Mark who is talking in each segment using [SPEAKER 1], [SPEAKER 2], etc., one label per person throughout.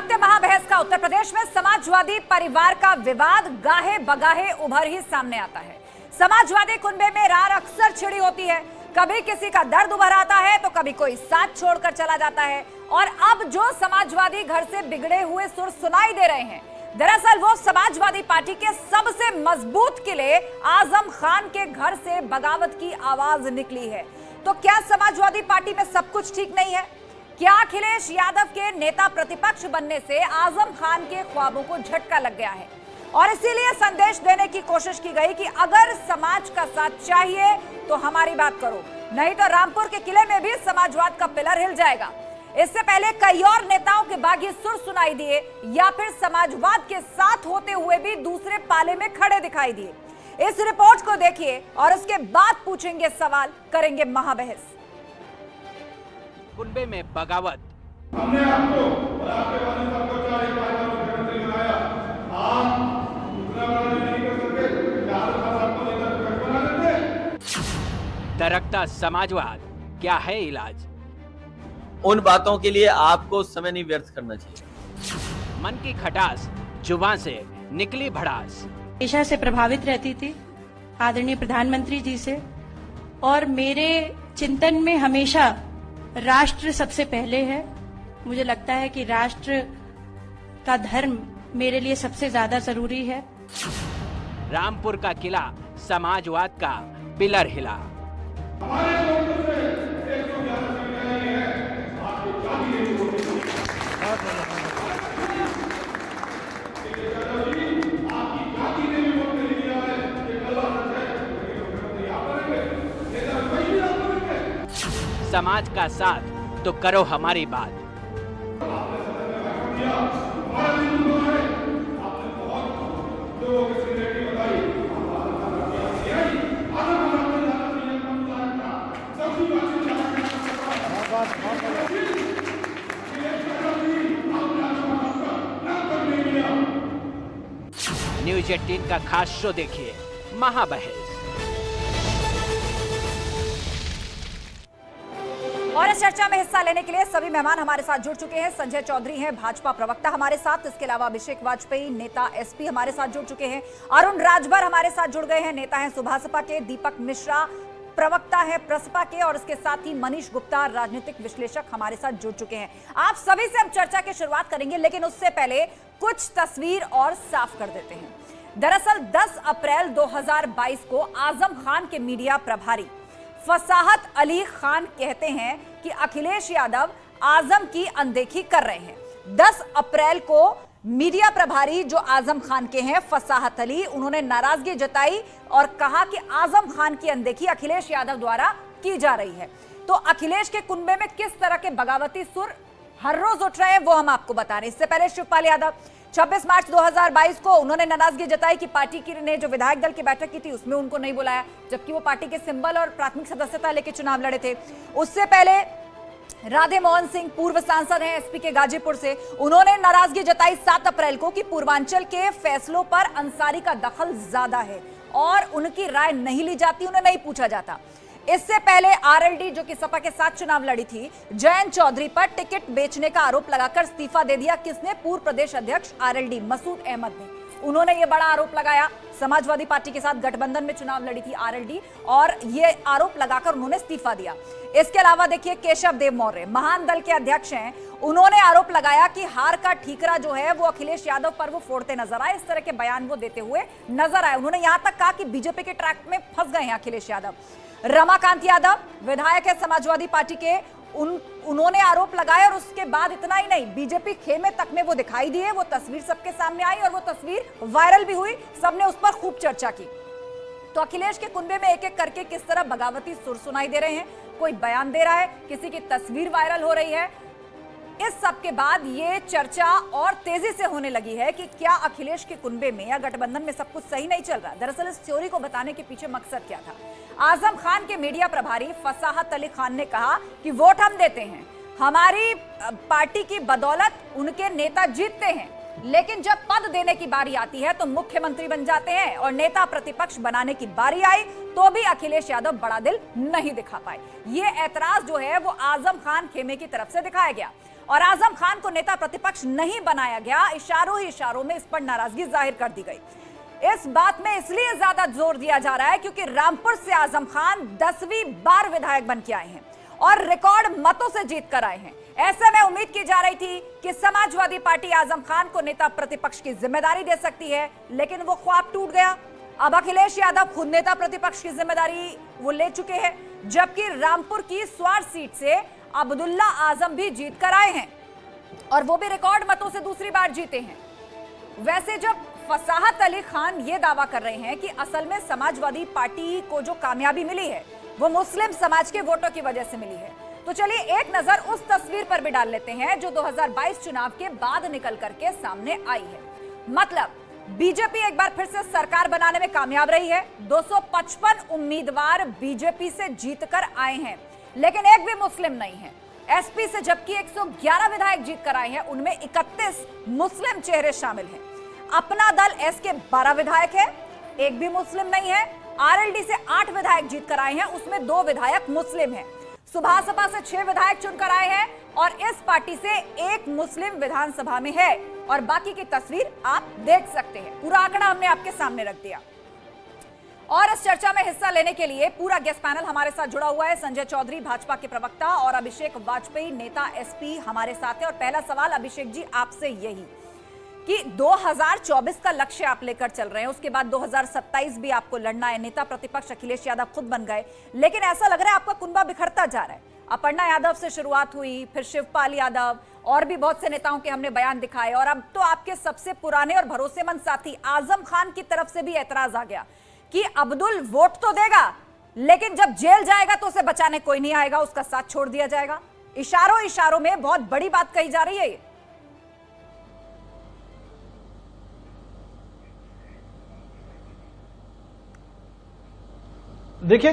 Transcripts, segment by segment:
[SPEAKER 1] वक्त है महाबहस का। उत्तर प्रदेश में समाजवादी परिवार का विवाद गाहे बगाहे उभर ही सामने आता है। समाजवादी कुनबे में रार अक्सर छिड़ी होती है। कभी किसी का दर्द उभर आता है तो कभी कोई साथ छोड़कर चला जाता है। और अब जो समाजवादी घर से बिगड़े हुए सुर सुनाई दे रहे हैं, दरअसल वो समाजवादी पार्टी के सबसे मजबूत किले आजम खान के घर से बगावत की आवाज निकली है। तो क्या समाजवादी पार्टी में सब कुछ ठीक नहीं है? क्या अखिलेश यादव के नेता प्रतिपक्ष बनने से आजम खान के ख्वाबों को झटका लग गया है? और इसीलिए संदेश देने की कोशिश की गई कि अगर समाज का साथ चाहिए तो हमारी बात करो, नहीं तो रामपुर के किले में भी समाजवाद का पिलर हिल जाएगा। इससे पहले कई और नेताओं के बागी सुर सुनाई दिए या फिर समाजवाद के साथ होते हुए भी दूसरे पाले में खड़े दिखाई दिए। इस रिपोर्ट को देखिए और उसके बाद पूछेंगे सवाल, करेंगे महाबहस।
[SPEAKER 2] कुनबे में बगावत।
[SPEAKER 3] हमने आपको और आपके वाले सबको 4 मुख्यमंत्री बनाया। आप दूसरा वाला नहीं कर सकते, चार साल आपको नेता प्रतिपक्ष बना देते।
[SPEAKER 2] दरकता समाजवाद, क्या है इलाज?
[SPEAKER 4] उन बातों के लिए आपको समय नहीं व्यर्थ करना चाहिए।
[SPEAKER 2] मन की खटास, जुबान से निकली भड़ास।
[SPEAKER 5] पेशा से प्रभावित रहती थी आदरणीय प्रधानमंत्री जी से, और मेरे चिंतन में हमेशा राष्ट्र सबसे पहले है। मुझे लगता है कि राष्ट्र का धर्म मेरे लिए सबसे ज्यादा जरूरी है।
[SPEAKER 2] रामपुर का किला समाजवाद का पिलर हिला। समाज का साथ तो करो हमारी बात। न्यूज 18 का खास शो देखिए, महाबहस।
[SPEAKER 1] और इस चर्चा में हिस्सा लेने के लिए सभी मेहमान हमारे साथ जुड़ चुके हैं। संजय चौधरी हैं, भाजपा प्रवक्ता हमारे साथ। इसके अलावा अभिषेक वाजपेयी, नेता एसपी हमारे साथ जुड़ चुके हैं। अरुण राजभर हमारे साथ जुड़ गए हैं, नेता हैं सुभासपा के। दीपक मिश्रा प्रवक्ता है प्रसपा के। और इसके साथ ही मनीष गुप्ता, राजनीतिक विश्लेषक हमारे साथ जुड़ चुके हैं। आप सभी से हम चर्चा की शुरुआत करेंगे, लेकिन उससे पहले कुछ तस्वीर और साफ कर देते हैं। दरअसल 10 अप्रैल 2022 को आजम खान के मीडिया प्रभारी फसाहत अली खान कहते हैं कि अखिलेश यादव आजम की अनदेखी कर रहे हैं। 10 अप्रैल को मीडिया प्रभारी जो आजम खान के हैं, फसाहत अली, उन्होंने नाराजगी जताई और कहा कि आजम खान की अनदेखी अखिलेश यादव द्वारा की जा रही है। तो अखिलेश के कुनबे में किस तरह के बगावती सुर हर रोज उठ रहे हैं वो हम आपको बता रहे हैं। इससे पहले शिवपाल यादव 26 मार्च 2022 को उन्होंने नाराजगी जताई कि पार्टी की ने जो विधायक दल की बैठक की थी उसमें उनको नहीं बुलाया, जबकि वो पार्टी के सिंबल और प्राथमिक सदस्यता लेकर चुनाव लड़े थे। उससे पहले राधे मोहन सिंह, पूर्व सांसद हैं एसपी के गाजीपुर से, उन्होंने नाराजगी जताई 7 अप्रैल को कि पूर्वांचल के फैसलों पर अंसारी का दखल ज्यादा है और उनकी राय नहीं ली जाती, उन्हें नहीं पूछा जाता। इससे पहले आरएलडी जो कि सपा के साथ चुनाव लड़ी थी, जयंत चौधरी पर टिकट बेचने का आरोप लगाकर इस्तीफा दे दिया। किसने? पूर्व प्रदेश अध्यक्ष आरएलडी मसूद अहमद ने। उन्होंने ये बड़ा आरोप लगाया। समाजवादी पार्टी के साथ गठबंधन में चुनाव लड़ी थी आरएलडी और ये आरोप लगाकर उन्होंने इस्तीफा दिया। इसके अलावा देखिए केशव देव मौर्य महान दल के अध्यक्ष हैं, उन्होंने आरोप लगाया कि हार का ठीकरा जो है वो अखिलेश यादव पर वो फोड़ते नजर आए। इस तरह के बयान वो देते हुए नजर आए। उन्होंने यहां तक कहा कि बीजेपी के ट्रैक में फंस गए हैं अखिलेश यादव। रमाकांत यादव विधायक है समाजवादी पार्टी के, उन्होंने आरोप लगाए और उसके बाद इतना ही नहीं, बीजेपी खेमे तक में वो दिखाई दिए। वो तस्वीर सबके सामने आई और वो तस्वीर वायरल भी हुई, सबने उस पर खूब चर्चा की। तो अखिलेश के कुनबे में एक एक करके किस तरह बगावती सुर सुनाई दे रहे हैं, कोई बयान दे रहा है, किसी की तस्वीर वायरल हो रही है। इस सब के बाद ये चर्चा और तेजी से होने लगी है कि क्या अखिलेश के कुनबे में या गठबंधन में सब कुछ सही नहीं चल रहा। दरअसल इस थ्योरी को बताने के पीछे मकसद क्या था? आजम खान के मीडिया प्रभारी फसाहत अली खान ने कहा कि वोट हम देते हैं, हमारी पार्टी की बदौलत उनके नेता जीतते हैं, लेकिन जब पद देने की बारी आती है तो मुख्यमंत्री बन जाते हैं और नेता प्रतिपक्ष बनाने की बारी आई तो भी अखिलेश यादव बड़ा दिल नहीं दिखा पाए। ये ऐतराज जो है वो आजम खान खेमे की तरफ से दिखाया गया और आजम खान को नेता प्रतिपक्ष नहीं बनाया गया। इशारों ही इशारों में इस पर नाराजगी जाहिर कर दी गई। इस बात में इसलिए ज्यादा जोर दिया जा रहा है क्योंकि रामपुर से आजम खान 10वीं बार विधायक बन के आए हैं और रिकॉर्ड मतों से जीत कर आए हैं। ऐसे में उम्मीद की जा रही थी कि समाजवादी पार्टी आजम खान को नेता प्रतिपक्ष की जिम्मेदारी दे सकती है, लेकिन वो ख्वाब टूट गया। अब अखिलेश यादव खुद नेता प्रतिपक्ष की जिम्मेदारी वो ले चुके हैं, जबकि रामपुर की स्वार सीट से अब्दुल्ला आजम भी जीत कर आए हैं और वो भी रिकॉर्ड मतों से दूसरी बार जीते हैं। वैसे जब फसाहत अली खान ये दावा कर रहे हैं कि असल में समाजवादी पार्टी को जो कामयाबी मिली है वो मुस्लिम समाज के वोटों की वजह से मिली है, तो चलिए एक नजर उस तस्वीर पर भी डाल लेते हैं जो 2022 चुनाव के बाद निकल करके सामने आई है। मतलब बीजेपी एक बार फिर से सरकार बनाने में कामयाब रही है। 255 उम्मीदवार बीजेपी से जीतकर आए हैं, लेकिन एक भी मुस्लिम नहीं है। एसपी से जबकि 111 विधायक जीतकर आए हैं, उनमें 31 मुस्लिम चेहरे शामिल हैं। अपना दल एस के 12 विधायक है, एक भी मुस्लिम नहीं है। आरएलडी से 8 विधायक जीतकर आए हैं, उसमें 2 विधायक मुस्लिम हैं। सुभासपा से 6 विधायक चुनकर आए हैं और इस पार्टी से 1 मुस्लिम विधानसभा में है और बाकी की तस्वीर आप देख सकते हैं। पूरा आंकड़ा हमने आपके सामने रख दिया। और इस चर्चा में हिस्सा लेने के लिए पूरा गेस्ट पैनल हमारे साथ जुड़ा हुआ है। संजय चौधरी भाजपा के प्रवक्ता और अभिषेक वाजपेयी नेता एसपी हमारे साथ है। और पहला सवाल अभिषेक जी आपसे यही कि 2024 का लक्ष्य आप लेकर चल रहे हैं, उसके बाद 2027 भी आपको लड़ना है। नेता प्रतिपक्ष अखिलेश यादव खुद बन गए, लेकिन ऐसा लग रहा है आपका कुनबा बिखरता जा रहा है। अपर्णा यादव से शुरुआत हुई, फिर शिवपाल यादव और भी बहुत से नेताओं के हमने बयान दिखाए, और अब तो आपके सबसे पुराने और भरोसेमंद साथी आजम खान की तरफ से भी ऐतराज आ गया कि अब्दुल वोट तो देगा, लेकिन जब जेल जाएगा तो उसे बचाने कोई नहीं आएगा, उसका साथ छोड़ दिया जाएगा। इशारों इशारों में बहुत बड़ी बात कही जा रही है ये।
[SPEAKER 6] देखिए,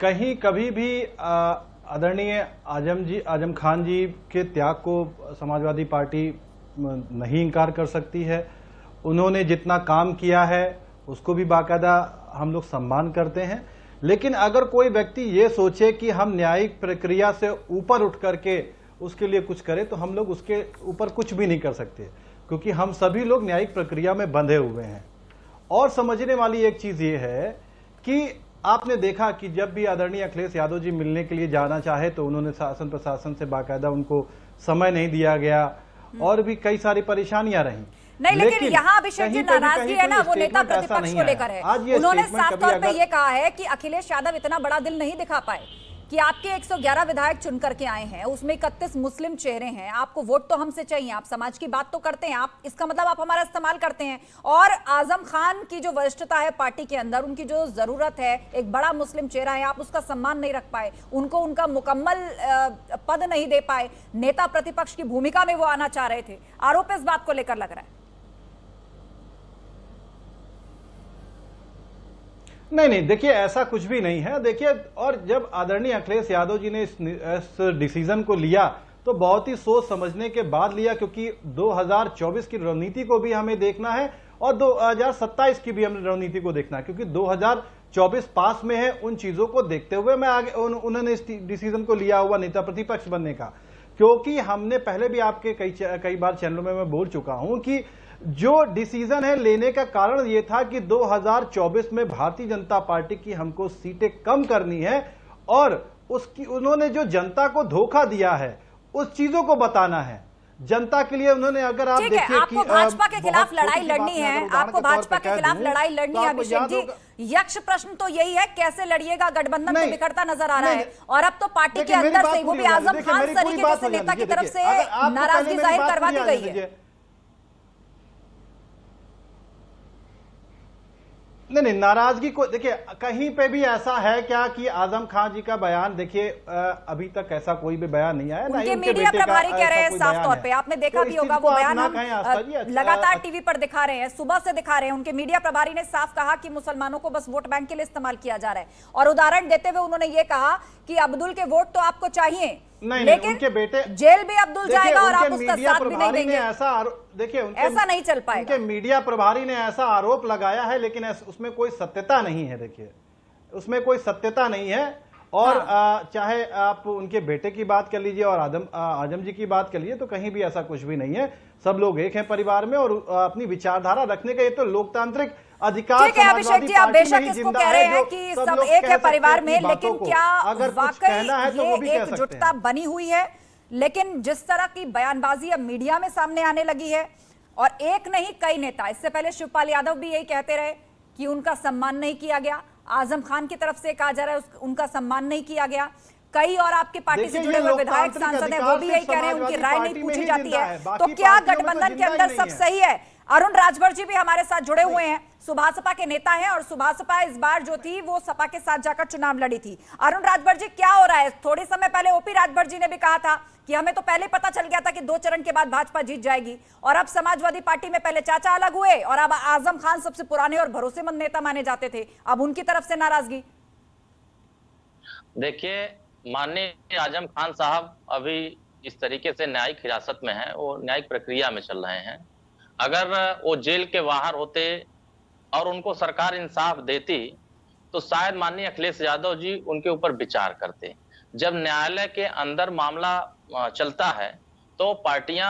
[SPEAKER 6] कहीं कभी भी आदरणीय आजम खान जी के त्याग को समाजवादी पार्टी नहीं इनकार कर सकती है। उन्होंने जितना काम किया है उसको भी बाकायदा हम लोग सम्मान करते हैं, लेकिन अगर कोई व्यक्ति ये सोचे कि हम न्यायिक प्रक्रिया से ऊपर उठ करके उसके लिए कुछ करें, तो हम लोग उसके ऊपर कुछ भी नहीं कर सकते, क्योंकि हम सभी लोग न्यायिक प्रक्रिया में बंधे हुए हैं। और समझने वाली एक चीज ये है कि आपने देखा कि जब भी आदरणीय अखिलेश यादव जी मिलने के लिए जाना चाहे तो उन्होंने शासन प्रशासन से बाकायदा उनको समय नहीं दिया गया और भी कई सारी परेशानियां रही।
[SPEAKER 1] नहीं, लेकिन यहाँ अभिषेक जी नाराजगी है ना, वो नेता प्रतिपक्ष को लेकर है। उन्होंने साफ तौर पे ये कहा है कि अखिलेश यादव इतना बड़ा दिल नहीं दिखा पाए कि आपके 111 विधायक चुन करके आए हैं, उसमें 31 मुस्लिम चेहरे हैं, आपको वोट तो हमसे चाहिए, आप समाज की बात तो करते हैं, आप इसका मतलब आप हमारा इस्तेमाल करते हैं। और आजम खान की जो वरिष्ठता है पार्टी के अंदर, उनकी जो जरूरत है, एक बड़ा मुस्लिम चेहरा है, आप उसका सम्मान नहीं रख पाए, उनको उनका मुकम्मल पद नहीं दे पाए, नेता प्रतिपक्ष की भूमिका में वो आना चाह रहे थे। आरोप इस बात को लेकर लग रहा है।
[SPEAKER 6] नहीं, देखिए ऐसा कुछ भी नहीं है। देखिए, और जब आदरणीय अखिलेश यादव जी ने इस डिसीजन को लिया तो बहुत ही सोच समझने के बाद लिया, क्योंकि 2024 की रणनीति को भी हमें देखना है और 2027 की भी हमें रणनीति को देखना है, क्योंकि 2024 पास में है। उन चीजों को देखते हुए मैं आगे उन्होंने इस डिसीजन को लिया हुआ नेता प्रतिपक्ष बनने का, क्योंकि हमने पहले भी आपके कई बार चैनलों में मैं बोल चुका हूं कि जो डिसीजन है लेने का कारण यह था कि 2024 में भारतीय जनता पार्टी की हमको सीटें कम करनी है और उसकी उन्होंने जो जनता को धोखा दिया है उस चीजों को बताना है जनता के लिए। उन्होंने अगर आप देखिए कि
[SPEAKER 1] आपको भाजपा के खिलाफ लड़ाई लड़नी है, आपको भाजपा के खिलाफ लड़ाई लड़नी है अभिषेक जी। यक्ष प्रश्न तो यही है, कैसे लड़िएगा? गठबंधन तो बिखरता नजर आ रहा है और अब तो पार्टी के अंदर से वो भी आजम खान तरीके जैसे नेता की तरफ से नाराजगी जाहिर करवा दी गई है।
[SPEAKER 6] नहीं, नाराजगी को देखिए, कहीं पे भी ऐसा है क्या कि आजम खान जी का बयान, देखिए अभी तक ऐसा कोई भी बयान नहीं आया।
[SPEAKER 1] उनके मीडिया प्रभारी कह रहे हैं साफ तौर पे, आपने देखा भी होगा वो बयान हम लगातार टीवी पर दिखा रहे हैं, सुबह से दिखा रहे हैं। उनके मीडिया प्रभारी ने साफ कहा कि मुसलमानों को बस वोट बैंक के लिए इस्तेमाल किया जा रहा है, और उदाहरण देते हुए उन्होंने ये कहा कि अब्दुल के वोट तो आपको चाहिए, लेकिन
[SPEAKER 6] उनके बेटे
[SPEAKER 1] जेल भी अब्दुल जाएगा और आप उसका साथ भी नहीं देंगे।
[SPEAKER 6] देखिए,
[SPEAKER 1] ऐसा नहीं चल पाएगा।
[SPEAKER 6] उनके मीडिया प्रभारी ने ऐसा आरोप लगाया है, लेकिन उसमें कोई सत्यता नहीं है। देखिए, उसमें कोई सत्यता नहीं है और चाहे आप उनके बेटे की बात कर लीजिए और आजम जी की बात कर लीजिए, तो कहीं भी ऐसा कुछ भी नहीं है। सब लोग एक हैं परिवार में और अपनी विचारधारा रखने का ये तो लोकतांत्रिक अधिकार।
[SPEAKER 1] ठीक है अभिषेक जी, आप बेशक इसको कह रहे हैं कि सब एक है परिवार में, लेकिन क्या वाकई ये एकजुटता बनी हुई है? लेकिन जिस तरह की बयानबाजी अब मीडिया में सामने आने लगी है, और एक नहीं कई नेता, इससे पहले शिवपाल यादव भी यही कहते रहे कि उनका सम्मान नहीं किया गया, आजम खान की तरफ से कहा जा रहा है उनका सम्मान नहीं किया गया, कई और आपकी पार्टी से जुड़े हुए विधायक सांसद हैं वो भी यही कह रहे हैं उनकी राय नहीं पूछी जाती है। तो क्या गठबंधन के अंदर सब सही है? अरुण राजभर जी भी हमारे साथ जुड़े हुए हैं, सुभासपा के नेता हैं, और सुभासपा इस बार जो थी वो सपा के साथ जाकर चुनाव लड़ी थी। अरुण राजभर जी, क्या हो रहा है? थोड़े समय पहले ओपी राजभर जी ने भी कहा था कि हमें तो पहले पता चल गया था कि 2 चरण के बाद भाजपा जीत जाएगी, और अब समाजवादी पार्टी में पहले चाचा अलग हुए और अब आजम खान सबसे पुराने और भरोसेमंद नेता माने जाते थे, अब उनकी तरफ से नाराजगी।
[SPEAKER 7] देखिए, माननीय आजम खान साहब अभी इस तरीके से न्यायिक हिरासत में हैं, वो न्यायिक प्रक्रिया में चल रहे हैं। अगर वो जेल के बाहर होते और उनको सरकार इंसाफ देती तो शायद माननीय अखिलेश यादव जी उनके ऊपर विचार करते। जब न्यायालय के अंदर मामला चलता है तो पार्टियां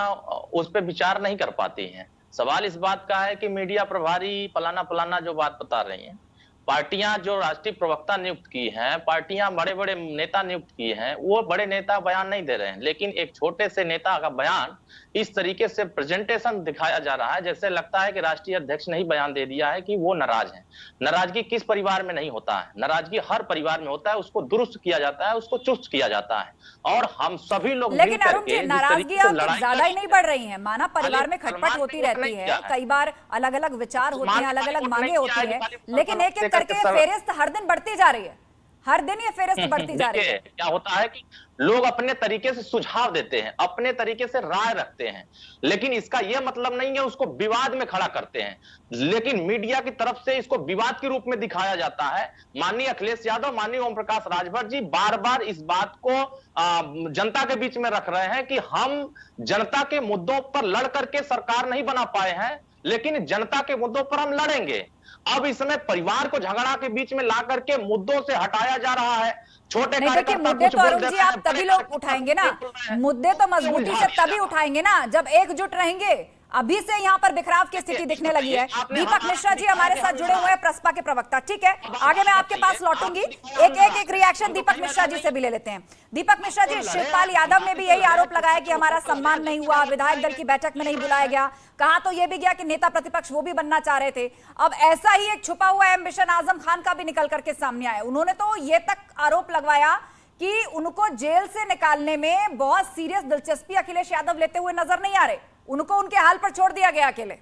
[SPEAKER 7] उस पर विचार नहीं कर पाती हैं। सवाल इस बात का है कि मीडिया प्रभारी फलाना जो बात बता रही हैं, पार्टियां जो राष्ट्रीय प्रवक्ता नियुक्त की हैं, पार्टियां बड़े बड़े नेता नियुक्त किए हैं, वो बड़े नेता बयान नहीं दे रहे हैं, लेकिन एक छोटे से नेता का बयान इस तरीके से प्रेजेंटेशन दिखाया जा रहा है जैसे लगता है कि राष्ट्रीय अध्यक्ष ने ही बयान दे दिया है कि वो नाराज हैं। नाराजगी किस परिवार में नहीं होता है? नाराजगी हर परिवार में होता है, उसको दुरुस्त किया जाता है, उसको चुस्त किया जाता है, और हम सभी लोग
[SPEAKER 1] लेकिन अरुण जी, नाराजगी ज्यादा ही नहीं बढ़ रही है। माना परिवार में खटपट होती रहती है, कई बार अलग अलग विचार होते हैं, अलग अलग मांगे होती है, लेकिन एक एक करके फेरिस्त हर दिन बढ़ती जा रही है, हर दिन ये फेरिस्त बढ़ती जा रही है।
[SPEAKER 7] क्या होता है कि लोग अपने तरीके से सुझाव देते हैं, अपने तरीके से राय रखते हैं, लेकिन इसका यह मतलब नहीं है उसको विवाद में खड़ा करते हैं, लेकिन मीडिया की तरफ से इसको विवाद के रूप में दिखाया जाता है। माननीय अखिलेश यादव, माननीय ओम प्रकाश राजभर जी बार बार इस बात को जनता के बीच में रख रहे हैं कि हम जनता के मुद्दों पर लड़ करके सरकार नहीं बना पाए हैं, लेकिन जनता के मुद्दों पर हम लड़ेंगे। अब इसमें परिवार को झगड़ा के बीच में ला करके मुद्दों से हटाया जा रहा है। छोटे
[SPEAKER 1] नहीं, देखिए मुद्दे तो अरुण जी आप तभी लोग उठाएंगे ना, मुद्दे तो मजबूती से तभी उठाएंगे ना जब एकजुट रहेंगे। अभी से यहाँ पर बिखराव की स्थिति दिखने लगी है। दीपक मिश्रा जी हमारे साथ जुड़े हुए हैं, प्रसपा के प्रवक्ता। ठीक है, आगे मैं आपके पास लौटूंगी, एक रिएक्शन दीपक मिश्रा जी से भी ले लेते हैं। दीपक मिश्रा जी, शिवपाल यादव ने भी यही आरोप लगाया कि हमारा सम्मान नहीं हुआ, विधायक दल की बैठक में नहीं बुलाया गया, कहा तो यह भी गया कि नेता प्रतिपक्ष वो भी बनना चाह रहे थे। अब ऐसा ही एक छुपा हुआ एम्बिशन आजम खान का भी निकल करके सामने आया। उन्होंने तो ये तक आरोप लगवाया कि उनको जेल से निकालने में बहुत सीरियस दिलचस्पी अखिलेश यादव लेते हुए नजर नहीं आ रहे, उनको उनके हाल पर छोड़ दिया गया अकेले।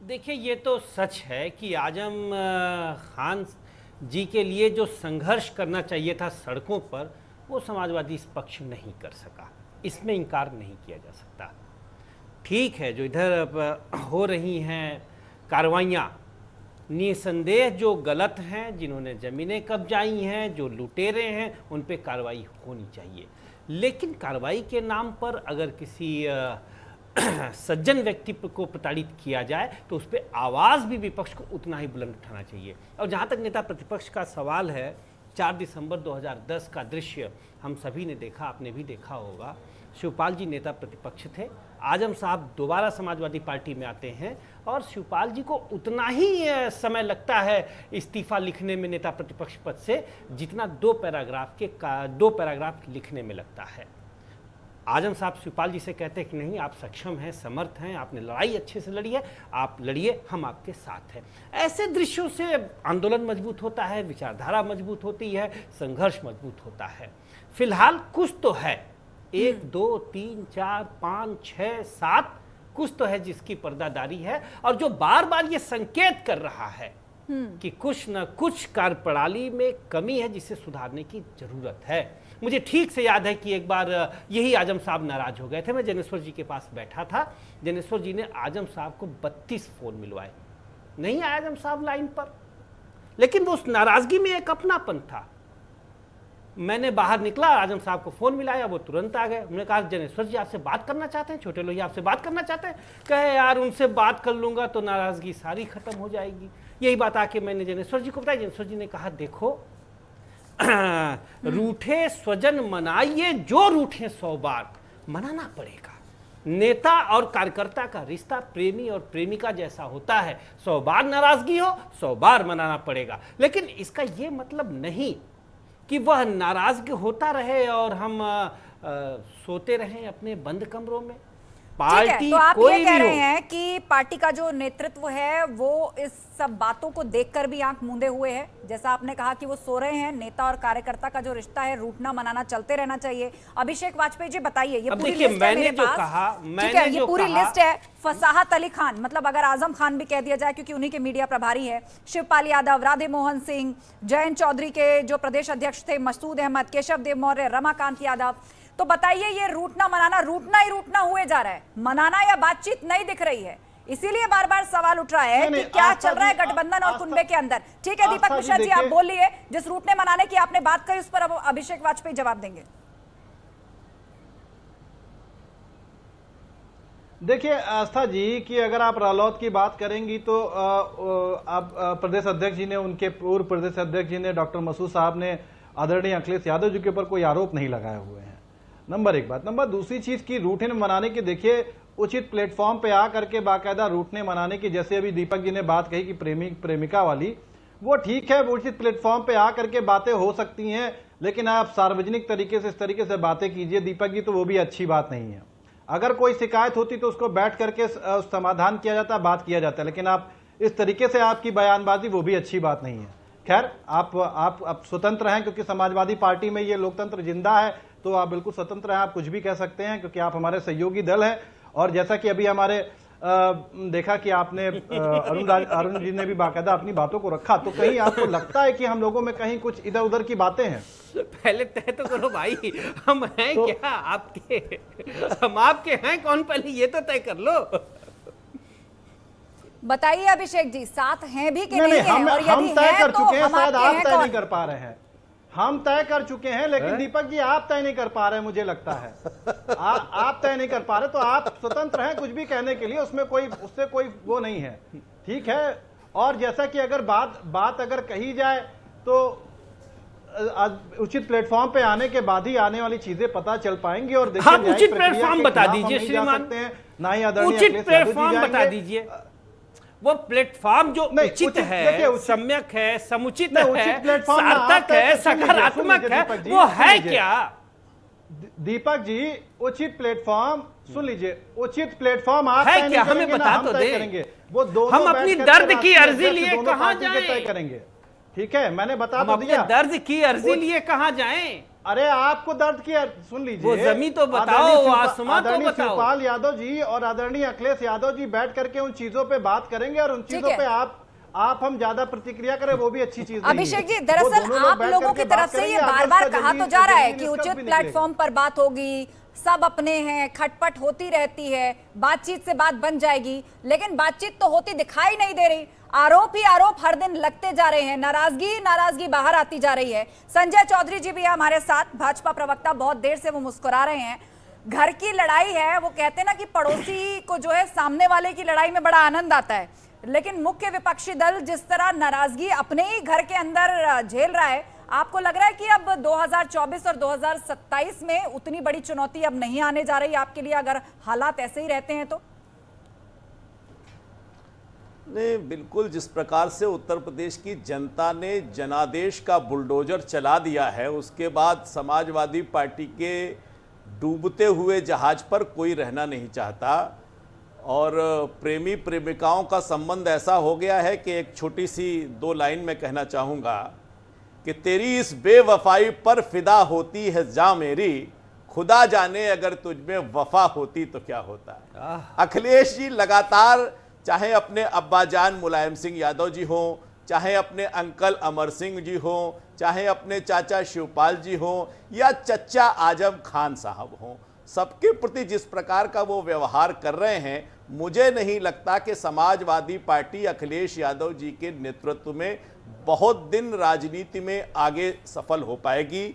[SPEAKER 8] देखिए, ये तो सच है कि आजम खान जी के लिए जो संघर्ष करना चाहिए था सड़कों पर, वो समाजवादी पक्ष नहीं कर सका, इसमें इनकार नहीं किया जा सकता। ठीक है, जो इधर हो रही हैं कार्रवाइयाँ निसंदेह जो गलत हैं, जिन्होंने ज़मीनें कब्जाई हैं, जो लुटेरे हैं, उन पे कार्रवाई होनी चाहिए, लेकिन कार्रवाई के नाम पर अगर किसी सज्जन व्यक्ति को प्रताड़ित किया जाए तो उस पर आवाज़ भी विपक्ष को उतना ही बुलंद उठाना चाहिए। और जहाँ तक नेता प्रतिपक्ष का सवाल है, 4 दिसंबर 2010 का दृश्य हम सभी ने देखा, आपने भी देखा होगा। शिवपाल जी नेता प्रतिपक्ष थे, आजम साहब दोबारा समाजवादी पार्टी में आते हैं और शिवपाल जी को उतना ही समय लगता है इस्तीफा लिखने में नेता प्रतिपक्ष पद से जितना 2 पैराग्राफ लिखने में लगता है। आजम साहब शिवपाल जी से कहते हैं कि नहीं, आप सक्षम हैं, समर्थ हैं, आपने लड़ाई अच्छे से लड़ी है, आप लड़िए, हम आपके साथ हैं। ऐसे दृश्यों से आंदोलन मजबूत होता है, विचारधारा मजबूत होती है, संघर्ष मजबूत होता है। फिलहाल कुछ तो है, 1 2 3 4 5 6 7 कुछ तो है जिसकी पर्दादारी है, और जो बार बार ये संकेत कर रहा है कि कुछ न कुछ कार्यप्रणाली में कमी है जिसे सुधारने की जरूरत है। मुझे ठीक से याद है कि एक बार यही आजम साहब नाराज हो गए थे, मैं जनेश्वर जी के पास बैठा था, जनेश्वर जी ने आजम साहब को 32 फोन मिलवाए, नहीं आया आजम साहब लाइन पर, लेकिन वो उस नाराजगी में एक अपनापन था। मैंने बाहर निकला, आजम साहब को फोन मिलाया, वो तुरंत आ गए। हमने कहा जनेश्वर जी आपसे बात करना चाहते हैं, छोटे लोहिया आपसे बात करना चाहते हैं। कहे यार उनसे बात कर लूंगा तो नाराजगी सारी खत्म हो जाएगी। यही बात आके मैंने जनेश्वर जी को बताई। जनेश्वर जी ने कहा देखो, रूठे स्वजन मनाइए जो रूठे 100 बार, मनाना पड़ेगा। नेता और कार्यकर्ता का रिश्ता प्रेमी और प्रेमिका जैसा होता है, 100 बार नाराजगी हो 100 बार मनाना पड़ेगा। लेकिन इसका यह मतलब नहीं कि वह नाराजगी होता रहे और हम सोते रहें अपने बंद कमरों में। पार्टी
[SPEAKER 1] तो आप
[SPEAKER 8] कोई
[SPEAKER 1] ये कह
[SPEAKER 8] भी
[SPEAKER 1] रहे
[SPEAKER 8] हो,
[SPEAKER 1] हैं कि पार्टी का जो नेतृत्व है वो इस सब बातों को देखकर भी आंख मूंदे हुए है। जैसा आपने कहा कि वो सो रहे हैं, नेता और कार्यकर्ता का जो रिश्ता है रूठना मनाना चलते रहना चाहिए। अभिषेक वाजपेयी जी बताइए, ये पूरी लिस्ट है मेरे पास, ठीक है, ये पूरी लिस्ट है। फसाहत अली खान, मतलब अगर आजम खान भी कह दिया जाए क्योंकि उन्हीं के मीडिया प्रभारी है, शिवपाल यादव, राधे मोहन सिंह, जयंत चौधरी के जो प्रदेश अध्यक्ष थे मसूद अहमद, केशव देव मौर्य, रमाकांत यादव। तो बताइए ये रूठना मनाना, रूठना ही रूठना हुए जा रहा है, मनाना या बातचीत नहीं दिख रही है। इसीलिए बार बार सवाल उठ रहा है कि क्या चल रहा है गठबंधन और कुनबे के अंदर। ठीक है दीपक मिश्रा जी, आप बोलिए, जिस रूठने मनाने की आपने बात कही उस पर अब अभिषेक वाजपेयी जवाब देंगे।
[SPEAKER 6] देखिए आस्था जी कि अगर आप रालोद की बात करेंगी तो आप प्रदेश अध्यक्ष जी ने, उनके पूर्व प्रदेश अध्यक्ष जी ने, डॉक्टर मसूद साहब ने आदरणीय अखिलेश यादव जी के ऊपर कोई आरोप नहीं लगाए हुए हैं। नंबर एक बात। नंबर दूसरी चीज की रूठने मनाने की, देखिए उचित प्लेटफॉर्म पे आ करके बाकायदा रूठने मनाने की, जैसे अभी दीपक जी ने बात कही कि प्रेमिका वाली, वो ठीक है, वो उचित प्लेटफॉर्म पे आ करके बातें हो सकती हैं, लेकिन आप सार्वजनिक तरीके से इस तरीके से बातें कीजिए दीपक जी, तो वो भी अच्छी बात नहीं है। अगर कोई शिकायत होती तो उसको बैठ करके समाधान किया जाता, बात किया जाता, लेकिन आप इस तरीके से आपकी बयानबाजी, वो भी अच्छी बात नहीं है। खैर आप स्वतंत्र हैं, क्योंकि समाजवादी पार्टी में ये लोकतंत्र जिंदा है, तो आप बिल्कुल स्वतंत्र हैं, आप कुछ भी कह सकते हैं, क्योंकि आप हमारे सहयोगी दल हैं। और जैसा कि अभी हमारे देखा कि आपने अरुण जी ने भी बाकायदा अपनी बातों को रखा, तो कहीं आपको लगता है कि हम लोगों में कहीं कुछ इधर उधर की बातें हैं?
[SPEAKER 8] पहले तय तो करो भाई, हम हैं तो, क्या आपके? हम आपके हैं कौन, पहले ये तो तय कर लो।
[SPEAKER 1] बताइए अभिषेक जी, साथ हैं भी कि नहीं है?
[SPEAKER 6] हम तय कर चुके हैं, शायद आप तय नहीं कर पा रहे हैं। हम तय कर चुके हैं, लेकिन दीपक जी आप तय नहीं कर पा रहे हैं, मुझे लगता है। आप तय नहीं कर पा रहे, तो आप स्वतंत्र हैं कुछ भी कहने के लिए, उससे कोई वो नहीं है, ठीक है। और जैसा कि अगर बात अगर कही जाए तो उचित प्लेटफॉर्म पे आने के बाद ही आने वाली चीजें पता चल पाएंगी। और देखिए,
[SPEAKER 8] उचित प्लेटफॉर्म बता दीजिए श्रीमान,
[SPEAKER 6] ना ही आदरणीय
[SPEAKER 8] उचित प्लेटफॉर्म बता दीजिए। वो प्लेटफॉर्म जो उचित है, सम्यक है, समुचित है, सार्थक है, सकारात्मक है, वो है क्या?
[SPEAKER 6] दीपक जी, उचित प्लेटफॉर्म सुन लीजिए, उचित प्लेटफॉर्म आप
[SPEAKER 8] है क्या, हमें बता तो दे।
[SPEAKER 6] वो दोनों
[SPEAKER 8] हम अपनी दर्द की अर्जी लिए कहां जाएं?
[SPEAKER 6] तय करेंगे, ठीक है, मैंने बता तो दिया।
[SPEAKER 8] दर्द की अर्जी लिए कहां जाएं?
[SPEAKER 6] अरे आपको दर्द की, सुन लीजिए,
[SPEAKER 8] वो जमीन तो बताओ, आसमान तो बताओ।
[SPEAKER 6] शिवपाल यादव जी और आदरणीय अखिलेश यादव जी बैठ करके उन चीजों पे बात करेंगे, और उन चीजों पे आप हम ज्यादा प्रतिक्रिया करें, वो भी अच्छी चीज नहीं है।
[SPEAKER 1] अभिषेक जी, दरअसल आप लोगों की तरफ से ये बार बार कहा तो जा रहा है कि उचित प्लेटफॉर्म पर बात होगी, सब अपने हैं, खटपट होती रहती है, बातचीत से बात बन जाएगी, लेकिन बातचीत तो होती दिखाई नहीं दे रही। आरोप ही आरोप हर दिन लगते जा रहे हैं, नाराजगी बाहर आती जा रही है। संजय चौधरी जी भी है हमारे साथ, भाजपा प्रवक्ता, बहुत देर से वो मुस्कुरा रहे हैं। घर की लड़ाई है, वो कहते हैं ना कि पड़ोसी को जो है सामने वाले की लड़ाई में बड़ा आनंद आता है, लेकिन मुख्य विपक्षी दल जिस तरह नाराजगी अपने ही घर के अंदर झेल रहा है, आपको लग रहा है कि अब 2024 और 2027 में उतनी बड़ी चुनौती अब नहीं आने जा रही आपके लिए, अगर हालात ऐसे ही रहते हैं तो?
[SPEAKER 9] नहीं, बिल्कुल। जिस प्रकार से उत्तर प्रदेश की जनता ने जनादेश का बुलडोजर चला दिया है, उसके बाद समाजवादी पार्टी के डूबते हुए जहाज पर कोई रहना नहीं चाहता, और प्रेमी प्रेमिकाओं का संबंध ऐसा हो गया है कि एक छोटी सी 2 लाइन में कहना चाहूँगा कि तेरी इस बेवफाई पर फिदा होती है जान मेरी, खुदा जाने अगर तुझमें वफा होती तो क्या होता है। अखिलेश जी लगातार, चाहे अपने अब्बाजान मुलायम सिंह यादव जी हों, चाहे अपने अंकल अमर सिंह जी हों, चाहे अपने चाचा शिवपाल जी हों, या चचा आजम खान साहब हों, सबके प्रति जिस प्रकार का वो व्यवहार कर रहे हैं, मुझे नहीं लगता कि समाजवादी पार्टी अखिलेश यादव जी के नेतृत्व में बहुत दिन राजनीति में आगे सफल हो पाएगी।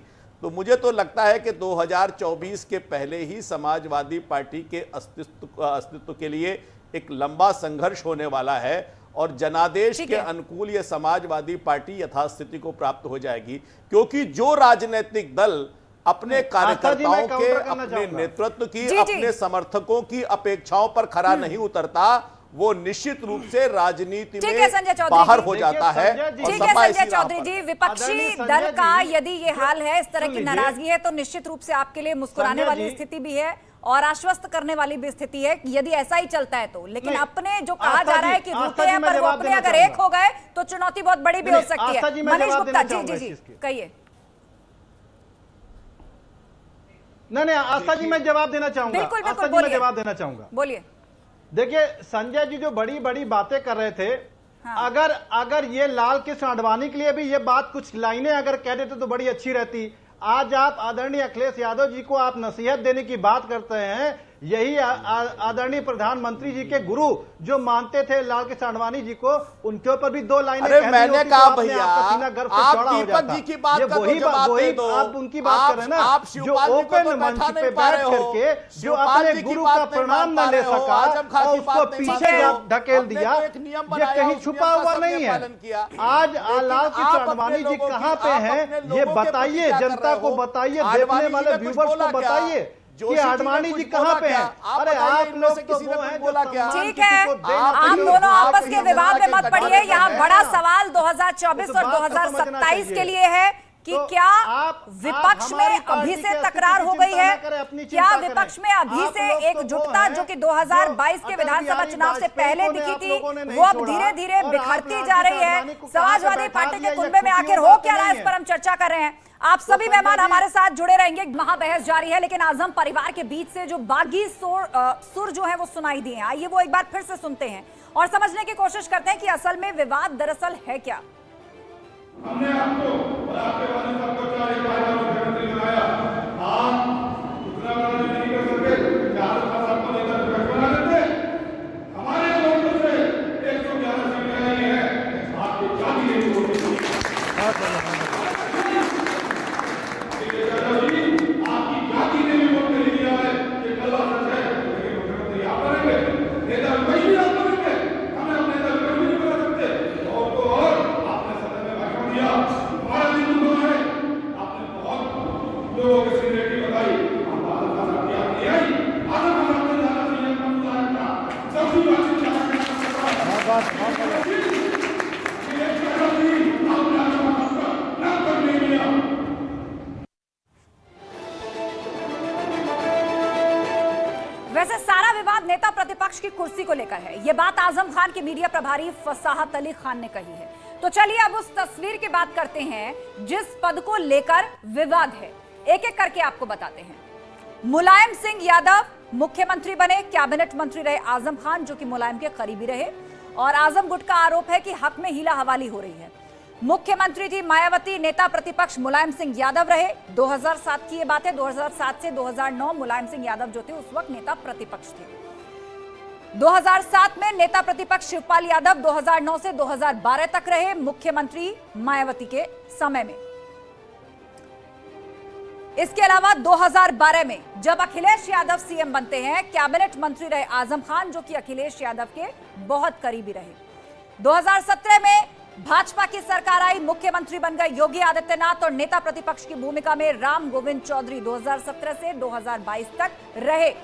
[SPEAKER 9] तो मुझे तो लगता है कि 2024 के पहले ही समाजवादी पार्टी के अस्तित्व के लिए एक लंबा संघर्ष होने वाला है, और जनादेश
[SPEAKER 1] ठीक
[SPEAKER 9] के
[SPEAKER 1] है।
[SPEAKER 9] अनुकूल ये समाजवादी पार्टी यथास्थिति को प्राप्त हो जाएगी, क्योंकि जो राजनीतिक दल अपने कार्यकर्ताओं के, अपने नेतृत्व की, अपने समर्थकों की अपेक्षाओं पर खरा नहीं उतरता, वो निश्चित रूप से राजनीति में बाहर हो जाता है।
[SPEAKER 1] ठीक है संजय चौधरी जी, विपक्षी दल का यदि ये हाल है, इस तरह की नाराजगी है, तो निश्चित रूप से आपके लिए मुस्कुराने वाली स्थिति भी है और आश्वस्त करने वाली भी स्थिति है यदि ऐसा ही चलता है तो। लेकिन अपने जो कहा जा रहा है कि रुके हैं, पर वो अपने अगर एक हो गए तो चुनौती बहुत बड़ी भी हो सकती है। मनीष गुप्ता जी कहिए।
[SPEAKER 6] नहीं आस्था जी, मैं जवाब देना चाहूंगा।
[SPEAKER 1] बिल्कुल
[SPEAKER 6] आस्था जी, मैं जवाब देना चाहूंगा।
[SPEAKER 1] बोलिए।
[SPEAKER 6] देखिए संजय जी जो बड़ी बड़ी बातें कर रहे थे, हाँ। अगर ये लाल कृष्ण आडवाणी के लिए भी ये बात कुछ लाइनें अगर कह देते तो बड़ी अच्छी रहती। आज आप आदरणीय अखिलेश यादव जी को आप नसीहत देने की बात करते हैं, यही आदरणीय प्रधानमंत्री जी के गुरु जो मानते थे लाल कृष्ण आडवाणी जी को, उनके ऊपर भी दो लाइनें
[SPEAKER 9] अरे मैंने कहा भैया,
[SPEAKER 6] आप दीपक जी की बात का तो जवाब दे दो। आप उनकी बात कर रहे हैं ना, जो ओपन मंच पे बैठ करके जो अपने गुरु का प्रणाम न ले सका और उसको पीछे ढकेल दिया, ये कहीं छुपा हुआ नहीं है। आज लाल कृष्ण आडवाणी जी कहाँ पे हैं ये बताइए, जनता को बताइए, देखने वाले व्यूवर्स को बताइए कि आडवाणी जी कहाँ पे हैं। अरे आप लोग तो वो हैं जो
[SPEAKER 1] ठीक है, आप दोनों आपस के विवाद में मत पड़िए। यहाँ बड़ा सवाल 2024 और 2027 के लिए है कि क्या विपक्ष में अभी से तकरार हो गई है, क्या विपक्ष में अभी से एकजुटता जो कि 2022 के विधानसभा चुनाव से पहले दिखी थी वो अब धीरे धीरे बिखरती जा रही है। समाजवादी पार्टी के कुनबे में आखिर हो क्या रहा है, इस पर हम चर्चा कर रहे हैं। आप सभी मेहमान हमारे साथ जुड़े रहेंगे। महाबहस जारी है, लेकिन आजम परिवार के बीच से जो बागी सुर जो है वो सुनाई दिए हैं। आइए वो एक बार फिर से सुनते हैं और समझने की कोशिश करते हैं कि असल में विवाद दरअसल है क्या।
[SPEAKER 3] हमने आपको और आपके वाले सबको 4 बार मुख्यमंत्री बनाया, आप उतना बड़ा नहीं कर सकते, 4 साल आपको नेता विपक्ष बना देते। हमारे लोग में से 111 सीटें आई हैं, आपके जाति ने वोट दी। आपकी जाति ने भी वोट नहीं दिया है, ये गलत सच है। लेकिन मुख्यमंत्री आप बनेंगे, नेता विपक्ष भी आप बनेंगे, हमें अपने नेता विपक्ष भी नहीं बना सकते। और तो और हमारा दिन तो है, आपने बहुत लोगों की सीनियरिटी बताई, हम भारत का साथी आपने आई, भारत का साथी ज़्यादा सीनियर कम उदाहरण था, सबसे बातचीत
[SPEAKER 1] वैसे सारा विवाद नेता प्रतिपक्ष की कुर्सी को लेकर है। यह बात आजम खान के मीडिया प्रभारी फसाहत अली खान ने कही है। तो चलिए अब उस तस्वीर की बात करते हैं जिस पद को लेकर विवाद है, एक एक करके आपको बताते हैं। मुलायम सिंह यादव मुख्यमंत्री बने, कैबिनेट मंत्री रहे आजम खान जो कि मुलायम के करीबी रहे, और आजम गुट का आरोप है कि हक में हीला हवाली हो रही है। मुख्यमंत्री थी मायावती, नेता प्रतिपक्ष मुलायम सिंह यादव रहे। 2007 की ये बात है, 2007 से 2009 मुलायम सिंह यादव जो थे उस वक्त नेता प्रतिपक्ष थे। 2007 में नेता प्रतिपक्ष शिवपाल यादव 2009 से 2012 तक रहे मुख्यमंत्री मायावती के समय में। इसके अलावा 2012 में जब अखिलेश यादव सीएम बनते हैं, कैबिनेट मंत्री रहे आजम खान जो कि अखिलेश यादव के बहुत करीबी रहे। 2017 में भाजपा की सरकार आई, मुख्यमंत्री बन गए योगी आदित्यनाथ और नेता प्रतिपक्ष की भूमिका में राम गोविंद चौधरी 2017 से 2022 तक रहे।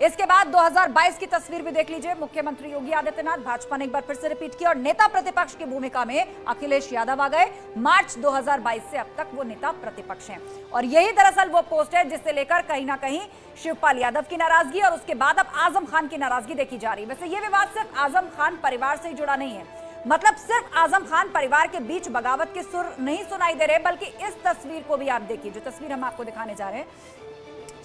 [SPEAKER 1] इसके बाद 2022 की तस्वीर भी देख लीजिए, मुख्यमंत्री योगी आदित्यनाथ, भाजपा ने एक बार फिर से रिपीट किया और नेता प्रतिपक्ष की भूमिका में अखिलेश यादव आ गए। मार्च 2022 से अब तक वो नेता प्रतिपक्ष हैं और यही दरअसल वो पोस्ट है जिससे लेकर कहीं ना कहीं शिवपाल यादव की नाराजगी और उसके बाद अब आजम खान की नाराजगी देखी जा रही है। वैसे ये विवाद सिर्फ आजम खान परिवार से ही जुड़ा नहीं है, मतलब सिर्फ आजम खान परिवार के बीच बगावत के सुर नहीं सुनाई दे रहे, बल्कि इस तस्वीर को भी आप देखिए, जो तस्वीर हम आपको दिखाने जा रहे हैं।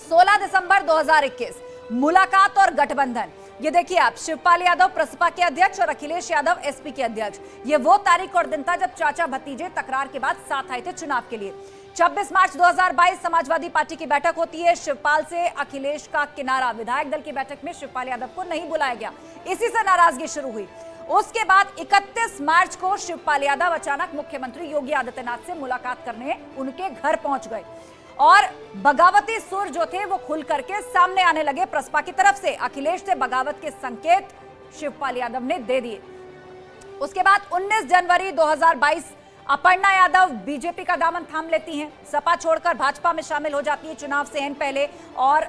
[SPEAKER 1] 16 दिसंबर 2021 मुलाकात और गठबंधन। ये देखिए आप, शिवपाल यादव प्रसपा के अध्यक्ष और अखिलेश यादव एसपी के अध्यक्ष। ये वो तारीख और दिन था जब चाचा भतीजे तकरार के बाद साथ आए थे चुनाव के लिए। 26 मार्च 2022 समाजवादी पार्टी की बैठक होती है। शिवपाल से अखिलेश का किनारा, विधायक दल की बैठक में शिवपाल यादव को नहीं बुलाया गया, इसी से नाराजगी शुरू हुई। उसके बाद 31 मार्च को शिवपाल यादव अचानक मुख्यमंत्री योगी आदित्यनाथ से मुलाकात करने उनके घर पहुंच गए और बगावती सुर जो थे वो खुल करके सामने आने लगे प्रसपा की तरफ से। अखिलेश से बगावत के संकेत शिवपाल यादव ने दे दिए। उसके बाद 19 जनवरी 2022 अपर्णा यादव बीजेपी का दामन थाम लेती हैं, सपा छोड़कर भाजपा में शामिल हो जाती है चुनाव से पहले और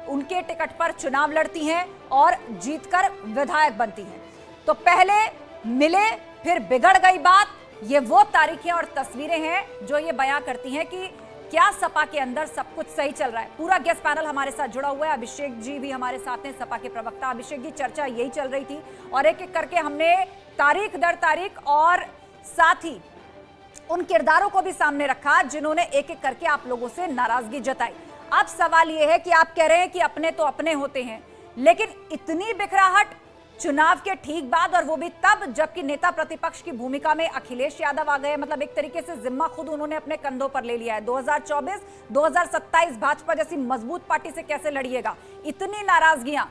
[SPEAKER 1] उनके टिकट पर चुनाव लड़ती हैं और जीतकर विधायक बनती हैं। तो पहले मिले फिर बिगड़ गई बात, ये वो तारीखें और तस्वीरें हैं जो ये बयां करती हैं कि क्या सपा के अंदर सब कुछ सही चल रहा है। पूरा गेस्ट पैनल हमारे साथ जुड़ा हुआ है, अभिषेक जी भी हमारे साथ हैं, सपा के प्रवक्ता। अभिषेक जी, चर्चा यही चल रही थी और एक एक करके हमने तारीख दर तारीख और साथ ही उन किरदारों को भी सामने रखा जिन्होंने एक एक करके आप लोगों से नाराजगी जताई। अब सवाल यह है कि आप कह रहे हैं कि अपने तो अपने होते हैं, लेकिन इतनी बिखराहट चुनाव के ठीक बाद, और वो भी तब जबकि नेता प्रतिपक्ष की भूमिका में अखिलेश यादव आ गए। मतलब एक तरीके से जिम्मा खुद उन्होंने अपने कंधों पर ले लिया है। 2024 2027 भाजपा जैसी मजबूत पार्टी से कैसे लड़िएगा, इतनी नाराजगियां।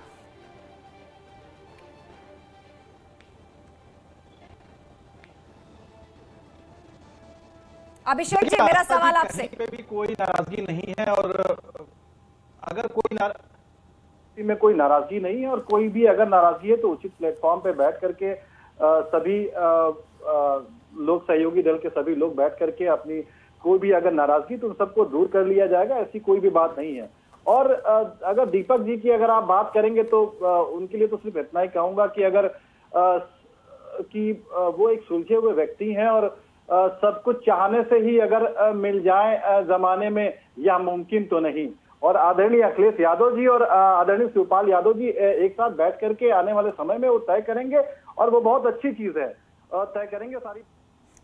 [SPEAKER 1] अभिषेक जी, मेरा सवाल आपसे,
[SPEAKER 6] पे भी कोई नाराजगी नहीं है और अगर
[SPEAKER 10] में कोई नाराजगी नहीं है और कोई भी अगर नाराजगी है तो उचित प्लेटफॉर्म पे बैठ करके सभी लोग, सहयोगी दल के सभी लोग बैठ करके अपनी कोई भी अगर नाराजगी तो उन सबको दूर कर लिया जाएगा, ऐसी कोई भी बात नहीं है। और अगर दीपक जी की अगर आप बात करेंगे तो उनके लिए तो सिर्फ इतना ही कहूंगा कि अगर वो एक सुलझे हुए व्यक्ति हैं और सब कुछ चाहने से ही अगर मिल जाए जमाने में, यह मुमकिन तो नहीं। और आदरणीय अखिलेश यादव जी और आदरणीय शिवपाल यादव जी एक साथ बैठ करके आने वाले समय में वो तय करेंगे और वो बहुत अच्छी चीज है, तय करेंगे सारी।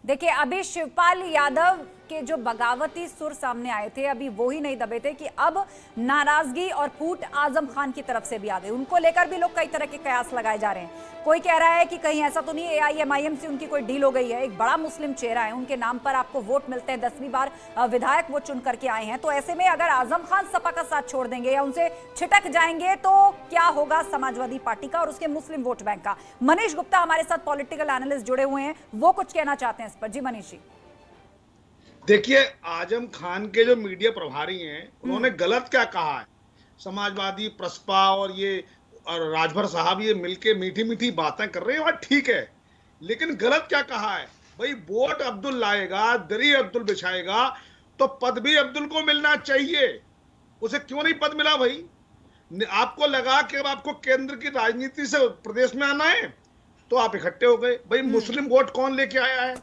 [SPEAKER 1] देखिए, अभी शिवपाल यादव के जो बगावती सुर सामने आए थे अभी वो ही नहीं दबे थे कि अब नाराजगी और फूट आजम खान की तरफ से भी आ गई। उनको लेकर भी लोग कई तरह के कयास लगाए जा रहे हैं। कोई कह रहा है कि कहीं ऐसा तो नहीं AIMIM से उनकी कोई डील हो गई है, एक बड़ा मुस्लिम चेहरा है, उनके नाम पर आपको वोट मिलते हैं, 10वीं बार विधायक वो चुन करके आए हैं। तो ऐसे में अगर आजम खान सपा का साथ छोड़ देंगे या उनसे छिटक जाएंगे तो क्या होगा समाजवादी पार्टी का और उसके मुस्लिम वोट बैंक का। मनीष गुप्ता हमारे साथ पॉलिटिकल एनालिस्ट जुड़े हुए हैं, वो कुछ कहना चाहते हैं इस पर। जी मनीष जी।
[SPEAKER 3] देखिए, आजम खान के जो मीडिया प्रभारी हैं उन्होंने गलत क्या कहा है। समाजवादी, प्रसपा और ये राजभर साहब ये मिलके मीठी मीठी बातें कर रहे हैं और ठीक है, लेकिन गलत क्या कहा है भाई। वोट अब्दुल लाएगा, दरी अब्दुल बिछाएगा तो पद भी अब्दुल को मिलना चाहिए। उसे क्यों नहीं पद मिला भाई? आपको लगा कि अब आपको केंद्र की राजनीति से प्रदेश में आना है तो आप इकट्ठे हो गए। भाई मुस्लिम वोट कौन लेके आया है?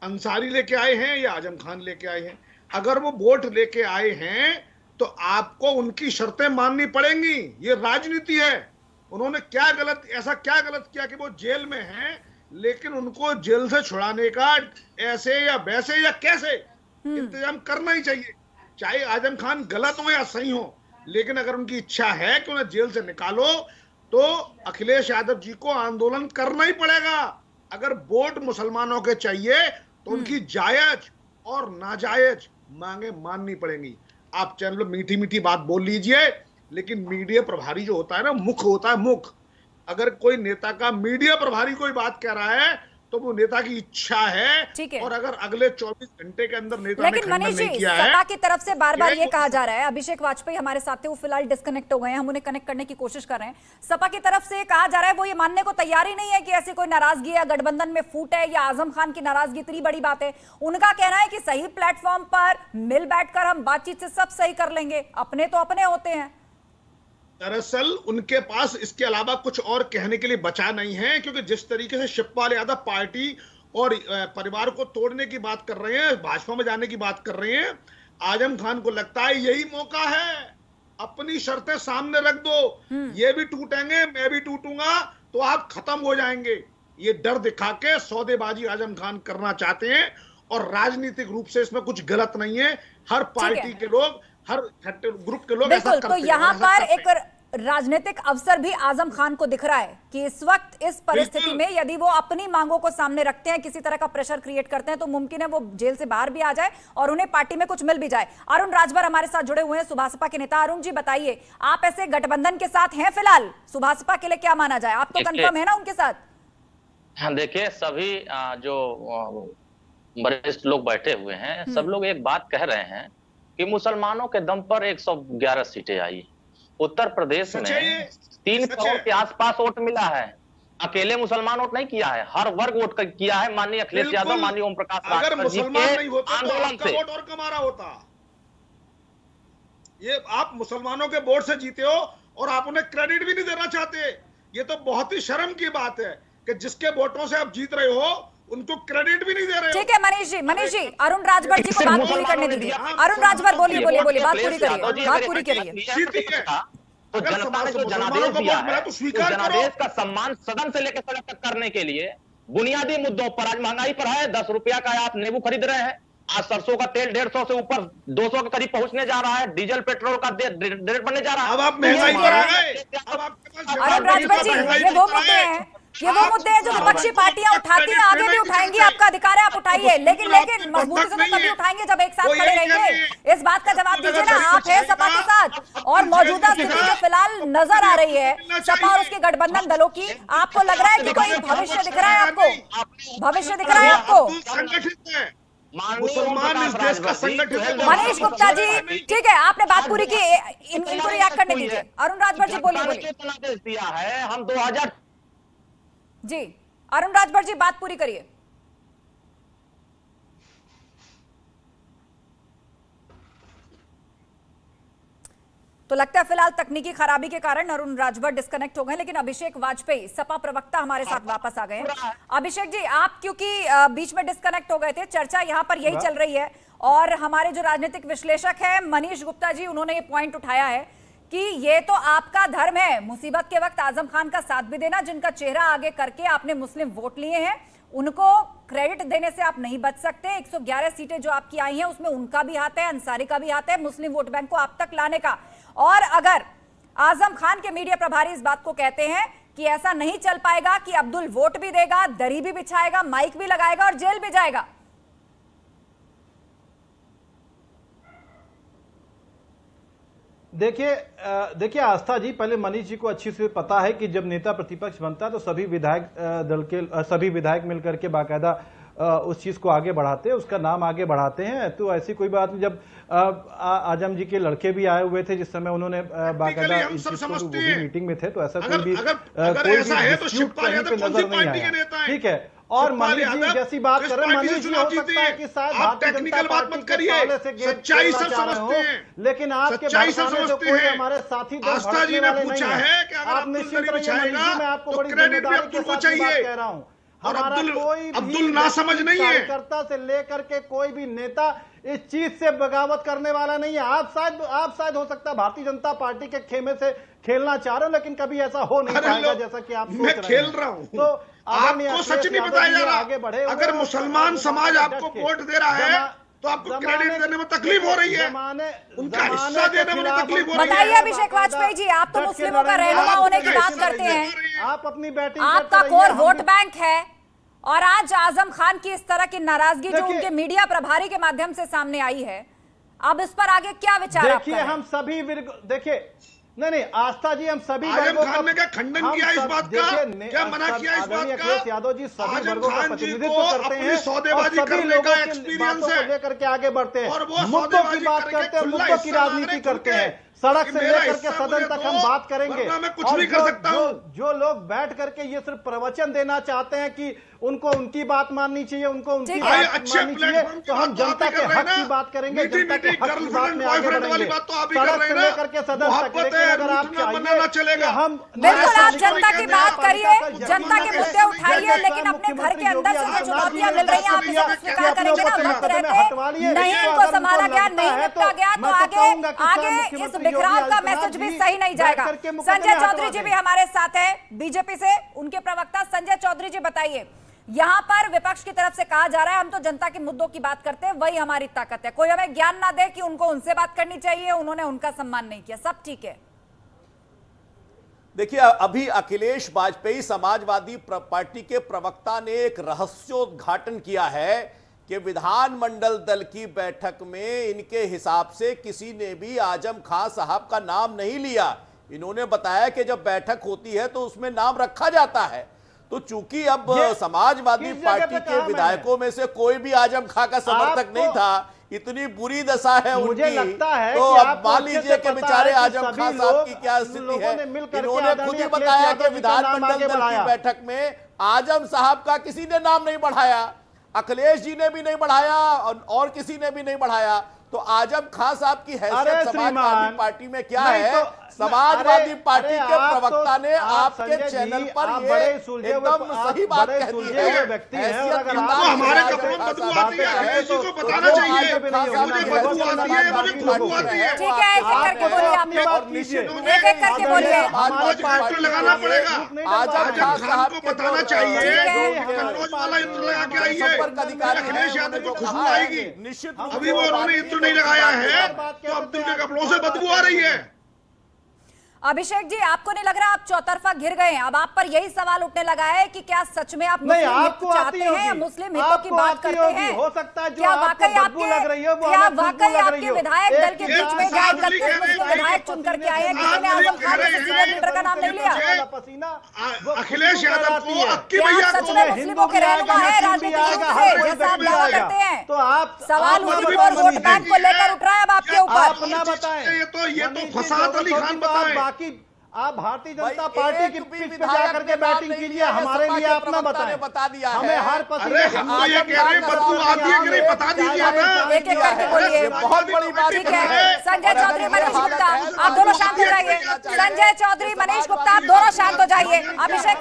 [SPEAKER 3] अंसारी लेके आए हैं या आजम खान लेके आए हैं? अगर वो वोट लेके आए हैं तो आपको उनकी शर्तें माननी पड़ेंगी। ये राजनीति है। उन्होंने क्या गलत, ऐसा क्या गलत किया कि वो जेल में हैं लेकिन उनको जेल से छुड़ाने का ऐसे या वैसे या कैसे इंतजाम करना ही चाहिए। चाहे आजम खान गलत हो या सही हो, लेकिन अगर उनकी इच्छा है कि उन्हें जेल से निकालो तो अखिलेश यादव जी को आंदोलन करना ही पड़ेगा। अगर वोट मुसलमानों के चाहिए तो उनकी जायज और नाजायज मांगे माननी पड़ेंगी। आप चैनल मीठी मीठी बात बोल लीजिए, लेकिन मीडिया प्रभारी जो होता है ना, मुख होता है मुख। अगर कोई नेता का मीडिया प्रभारी कोई बात कह रहा है तो वो नेता की इच्छा है, और अगर अगले 24 घंटे के अंदर नेता ने खंडन नहीं किया है।
[SPEAKER 1] सपा की तरफ से बार बार ये कहा जा रहा है, अभिषेक वाजपेयी हमारे साथ थे, वो फिलहाल डिस्कनेक्ट हो गए हैं, हम उन्हें कनेक्ट करने की कोशिश कर रहे हैं। सपा की तरफ से कहा जा रहा है वो ये मानने को तैयार ही नहीं है कि ऐसी कोई नाराजगी या गठबंधन में फूट है या आजम खान की नाराजगी इतनी बड़ी बात है। उनका कहना है कि सही प्लेटफॉर्म पर मिल बैठकर हम बातचीत से सब सही कर लेंगे, अपने तो अपने होते हैं।
[SPEAKER 3] दरअसल उनके पास इसके अलावा कुछ और कहने के लिए बचा नहीं है, क्योंकि जिस तरीके से शिवपाल यादव पार्टी और परिवार को तोड़ने की बात कर रहे हैं, भाजपा में जाने की बात कर रहे हैं, आजम खान को लगता है यही मौका है, अपनी शर्तें सामने रख दो, ये भी टूटेंगे मैं भी टूटूंगा तो आप खत्म हो जाएंगे। ये डर दिखा के सौदेबाजी आजम खान करना चाहते हैं और राजनीतिक रूप से इसमें कुछ गलत नहीं है। हर पार्टी के लोग, हर ग्रुप के लोग ऐसा करते हैं।
[SPEAKER 1] तो यहाँ पर एक राजनीतिक अवसर भी आजम खान को दिख रहा है कि इस वक्त इस परिस्थिति में यदि वो अपनी मांगों को सामने रखते हैं, किसी तरह का प्रेशर क्रिएट करते हैं, तो मुमकिन है वो जेल से बाहर भी आ जाए और उन्हें पार्टी में कुछ मिल भी जाए। अरुण राजभर हमारे साथ जुड़े हुए हैं, सुभासपा के नेता। अरुण जी बताइए, आप ऐसे गठबंधन के साथ हैं फिलहाल? सुभासपा के लिए क्या माना जाए? आप तो कंफर्म है ना उनके साथ?
[SPEAKER 7] हाँ, देखिए, सभी जो वरिष्ठ लोग बैठे हुए हैं, सब लोग एक बात कह रहे हैं कि मुसलमानों के दम पर 111 सीटें आई। उत्तर प्रदेश में 3 करोड़ के आसपास वोट मिला है। अकेले मुसलमान वोट नहीं किया है, हर वर्ग वोट किया है माननीय अखिलेश यादव, माननीय ओम प्रकाश
[SPEAKER 3] अगर
[SPEAKER 7] राजभर जी
[SPEAKER 3] मुसलमान
[SPEAKER 7] के
[SPEAKER 3] नहीं होता तो
[SPEAKER 7] आंदोलन
[SPEAKER 3] आपका
[SPEAKER 7] से।
[SPEAKER 3] वोट और कम आ रहा होता। ये आप मुसलमानों के वोट से जीते हो और आप उन्हें क्रेडिट भी नहीं देना चाहते। ये तो बहुत ही शर्म की बात है कि जिसके वोटों से आप जीत रहे हो उनको क्रेडिट भी नहीं दे रहे हो।
[SPEAKER 1] ठीक है मनीष जी, अरुण राजभर जी को बात पूरी करने दीजिए। अरुण राजभर बोलिए, बात पूरी करिए, बात पूरी करिए।
[SPEAKER 7] तो जनता ने जो जनादेश दिया है, तो जनादेश का सम्मान सदन से लेकर सड़क तक करने के लिए बुनियादी मुद्दों पर, आज महंगाई पर है, 10 रुपया का आप नींबू खरीद रहे हैं, आज सरसों का तेल 150 से ऊपर 200 के करीब पहुंचने जा रहा है, डीजल पेट्रोल का रेट बढ़ने जा रहा है।
[SPEAKER 3] अब आप महंगाई बढ़ाएं।
[SPEAKER 1] अरुण राजभर जी, ये वो मुद्दे हैं, जो विपक्षी पार्टियां उठाती हैं, आगे भी उठाएंगी, आपका अधिकार है, आप उठाइए, लेकिन मजबूती से तो तभी उठाएंगे जब एक साथ खड़े रहेंगे। इस बात का जवाब दीजिए ना, आप है सपा के साथ, और मौजूदा स्थिति जो फिलहाल नजर आ रही है सपा और उसके गठबंधन दलों की, आपको लग रहा है कि कोई भविष्य दिख रहा है? आपको भविष्य दिख रहा है? आपको
[SPEAKER 3] मुसलमान इस देश का संगठित।
[SPEAKER 1] मनीष गुप्ता जी, ठीक है, आपने बात पूरी की, इनको रिएक्ट करने दीजिए। अरुण राजभर जी बोलिए।
[SPEAKER 7] दिया है हम 2000
[SPEAKER 1] जी, अरुण राजभर जी बात पूरी करिए। तो लगता है फिलहाल तकनीकी खराबी के कारण अरुण राजभर डिस्कनेक्ट हो गए, लेकिन अभिषेक वाजपेयी सपा प्रवक्ता हमारे साथ वापस आ गए हैं। अभिषेक जी, आप क्योंकि बीच में डिस्कनेक्ट हो गए थे, चर्चा यहां पर यही चल रही है, और हमारे जो राजनीतिक विश्लेषक है मनीष गुप्ता जी, उन्होंने ये पॉइंट उठाया है कि ये तो आपका धर्म है मुसीबत के वक्त आजम खान का साथ भी देना, जिनका चेहरा आगे करके आपने मुस्लिम वोट लिए हैं, उनको क्रेडिट देने से आप नहीं बच सकते। 111 सीटें जो आपकी आई हैं उसमें उनका भी हाथ है, अंसारी का भी हाथ है मुस्लिम वोट बैंक को आप तक लाने का। और अगर आजम खान के मीडिया प्रभारी इस बात को कहते हैं कि ऐसा नहीं चल पाएगा, कि अब्दुल वोट भी देगा, दरी भी बिछाएगा, माइक भी लगाएगा और जेल भी जाएगा,
[SPEAKER 6] देखिए आस्था जी, पहले मनीष जी को अच्छी से पता है कि जब नेता प्रतिपक्ष बनता है तो सभी विधायक मिलकर के बाकायदा उस चीज को आगे बढ़ाते हैं, उसका नाम आगे बढ़ाते हैं। तो ऐसी कोई बात नहीं। जब आजम जी के लड़के भी आए हुए थे जिस समय उन्होंने बाकायदा इस चीज को, वो भी मीटिंग में थे, तो ऐसा कोई भी डिस्प्यूट कहीं पे नजर नहीं आया। ठीक है, और मनीष जी जैसी बात कर रहे हैं, मनीष जी हो सकता है कि शायद भारतीय जनता पार्टी के पहले से गेट खोलना चाह रहे हो, लेकिन आपके भड़काने से कोई हमारे साथी दल भड़कने वाले नहीं है। आप निश्चित रहिए मनीष जी, मैं आपको बड़ी जिम्मेदारी के साथ बात कह रहा हूँ। हमारा कोई भी
[SPEAKER 3] ना समझ नहीं है,
[SPEAKER 6] कार्यकर्ता से लेकर के कोई भी नेता इस चीज से बगावत करने वाला नहीं है। आप शायद हो सकता है भारतीय जनता पार्टी के खेमे से खेलना चाह रहे हो, लेकिन कभी ऐसा हो नहीं पाएगा जैसा कि आप सोच रहे हैं।
[SPEAKER 3] मैं खेल रहा हूं,
[SPEAKER 6] तो
[SPEAKER 3] आपको सच नहीं बताया जा रहा। अगर मुसलमान समाज आपको वोट दे रहा है तो आपको क्रेडिट देने में तकलीफ हो रही है, उनका हिस्सा देने में तकलीफ हो रही है।
[SPEAKER 1] बताइए अभिषेक वाजपेयी जी, आप तो मुस्लिमों का रहनुमा होने की बात करते हैं,
[SPEAKER 6] आप अपनी बैटिंग
[SPEAKER 1] आपका कोर वोट बैंक है, और आज आजम खान की इस तरह की नाराजगी जो उनके मीडिया प्रभारी के माध्यम से सामने आई है, अब इस पर आगे क्या विचार?
[SPEAKER 6] देखिए हम सभी देखिए नहीं आस्था जी, हम सभी
[SPEAKER 3] आजम खान ने क्या खंडन किया इस बात का, क्या मना किया इस बात का?
[SPEAKER 6] अखिलेश यादव जी सभी वर्गों का प्रतिनिधित्व करते हैं,
[SPEAKER 3] सौदेबाजी करने का एक्सपीरियंस है,
[SPEAKER 6] लेकर के आगे बढ़ते हैं,
[SPEAKER 3] और वो
[SPEAKER 6] मुद्दों की बात करते हैं, मुद्दों की राजनीति करते हैं, सड़क से लेकर के सदन तक हम बात करेंगे। और जो लोग बैठ करके ये सिर्फ प्रवचन देना चाहते हैं कि उनको उनकी बात माननी चाहिए, उनको उनकी बात माननी चाहिए, तो हम जनता के हक की बात करेंगे, जनता के हक की बात में आगे बढ़ेंगे, सड़क से लेकर के सदन तक। लेकिन अगर आप चाहिए कि हम
[SPEAKER 1] बिल्कुल आप जनता की बात करिए, जनता के मुद्दे उठाइए, लेकिन अपने घर के अंदर से जो चुनौतियां मिल रही हैं आप इसे स्वीकार करेंगे ना? वक्त रहते नहीं इनको संभाला गया, नहीं निपटा गया, तो आगे इस बिखराव का मैसेज भी सही नहीं जाएगा। संजय चौधरी जी भी हमारे साथ है बीजेपी से, उनके प्रवक्ता संजय चौधरी जी बताइए, यहां पर विपक्ष की तरफ से कहा जा रहा है हम तो जनता के मुद्दों की बात करते हैं, वही हमारी ताकत है, कोई हमें ज्ञान ना दे कि उनको उनसे बात करनी चाहिए, उन्होंने उनका सम्मान नहीं किया, सब ठीक है।
[SPEAKER 9] देखिए अभी अखिलेश वाजपेयी समाजवादी पार्टी के प्रवक्ता ने एक रहस्योद्घाटन किया है कि विधानमंडल दल की बैठक में इनके हिसाब से किसी ने भी आजम खान साहब का नाम नहीं लिया। इन्होंने बताया कि जब बैठक होती है तो उसमें नाम रखा जाता है। तो चूंकि अब समाजवादी पार्टी के विधायकों में से कोई भी आजम खां का समर्थक नहीं था, इतनी बुरी दशा है
[SPEAKER 6] मुझे
[SPEAKER 9] उनकी,
[SPEAKER 6] लगता है
[SPEAKER 9] तो
[SPEAKER 6] कि
[SPEAKER 9] अब मान लीजिए कि बेचारे आजम खां साहब की क्या स्थिति है। इन्होंने खुद ही बताया कि विधानमंडल दल की बैठक में आजम साहब का किसी ने नाम नहीं बढ़ाया, अखिलेश जी ने भी नहीं बढ़ाया और किसी ने भी नहीं बढ़ाया। तो आजम खां साहब की हैसियत समाजवादी पार्टी में क्या है? समाजवादी पार्टी के प्रवक्ता ने आपके चैनल पर ये एकदम सही बात कह दी है।
[SPEAKER 6] व्यक्ति हैं और अगर
[SPEAKER 3] हमारे कपड़ों में बदबू आती है, किसी को बताना चाहिए मुझे बदबू आती है, मुझे खुशबू आती है।
[SPEAKER 1] ठीक है, एक एक करके बोलिए आप लोग, एक एक करके बोलिए।
[SPEAKER 3] इंटर लगाना पड़ेगा, आजम खान साहब को बताना चाहिए कन्नौज वाला इंटर लगा के आई है, अखिलेश यादव को खुशबू आएगी। निश्चित अभी वो उन्होंने इंटर नहीं लगाया है तो अब्दुल के कपड़ों से बदबू आ रही है।
[SPEAKER 1] अभिषेक जी, आपको नहीं लग रहा आप चौतरफा घिर गए हैं? अब आप पर यही सवाल उठने लगा है कि क्या सच में आप मुस्लिम हित चाहते हैं या मुस्लिम हितों की बात करते हैं?
[SPEAKER 6] हो सकता है जो
[SPEAKER 1] क्या
[SPEAKER 6] आपको बदबू लग रही है वो
[SPEAKER 1] क्या वाकई आपके विधायक दल के बीच में जहाँ 31 मुस्लिम विधायक चुन करके आए हैं, किसी ने आजम खान जैसे सीनियर लीडर का नाम नहीं लिया?
[SPEAKER 6] पसीना
[SPEAKER 3] अखिलेश यादव को अक्की
[SPEAKER 1] क्या
[SPEAKER 3] भैया
[SPEAKER 1] सच में मुस्लिमों के रहनुमा है राजनीतिक रूप से, जैसा आप दावा करते हैं?
[SPEAKER 6] तो आप
[SPEAKER 1] सवाल उसी और वोट बैंक को लेकर उठ रहा है अब आपके ऊपर।
[SPEAKER 6] अपना बताएं,
[SPEAKER 3] ये तो फसाद अली खान बताएं।
[SPEAKER 6] बाकी आप भारतीय जनता पार्टी की पिच पे जाकर के बैटिंग कीजिए, हमारे लिए अपना बताएं।
[SPEAKER 9] बता दिया
[SPEAKER 6] हमें हर
[SPEAKER 3] अरे हम तो ये कह रहे हैं बदबू आती है कि नहीं बता दीजिए ना।
[SPEAKER 1] एक एक करके बोलिए।
[SPEAKER 9] बहुत बड़ी बात
[SPEAKER 1] ठीक है, संजय चौधरी, मनीष गुप्ता, आप दोनों शांत हो जाइए। संजय चौधरी, मनीष गुप्ता, आप दोनों शांत हो जाइए। अभिषेक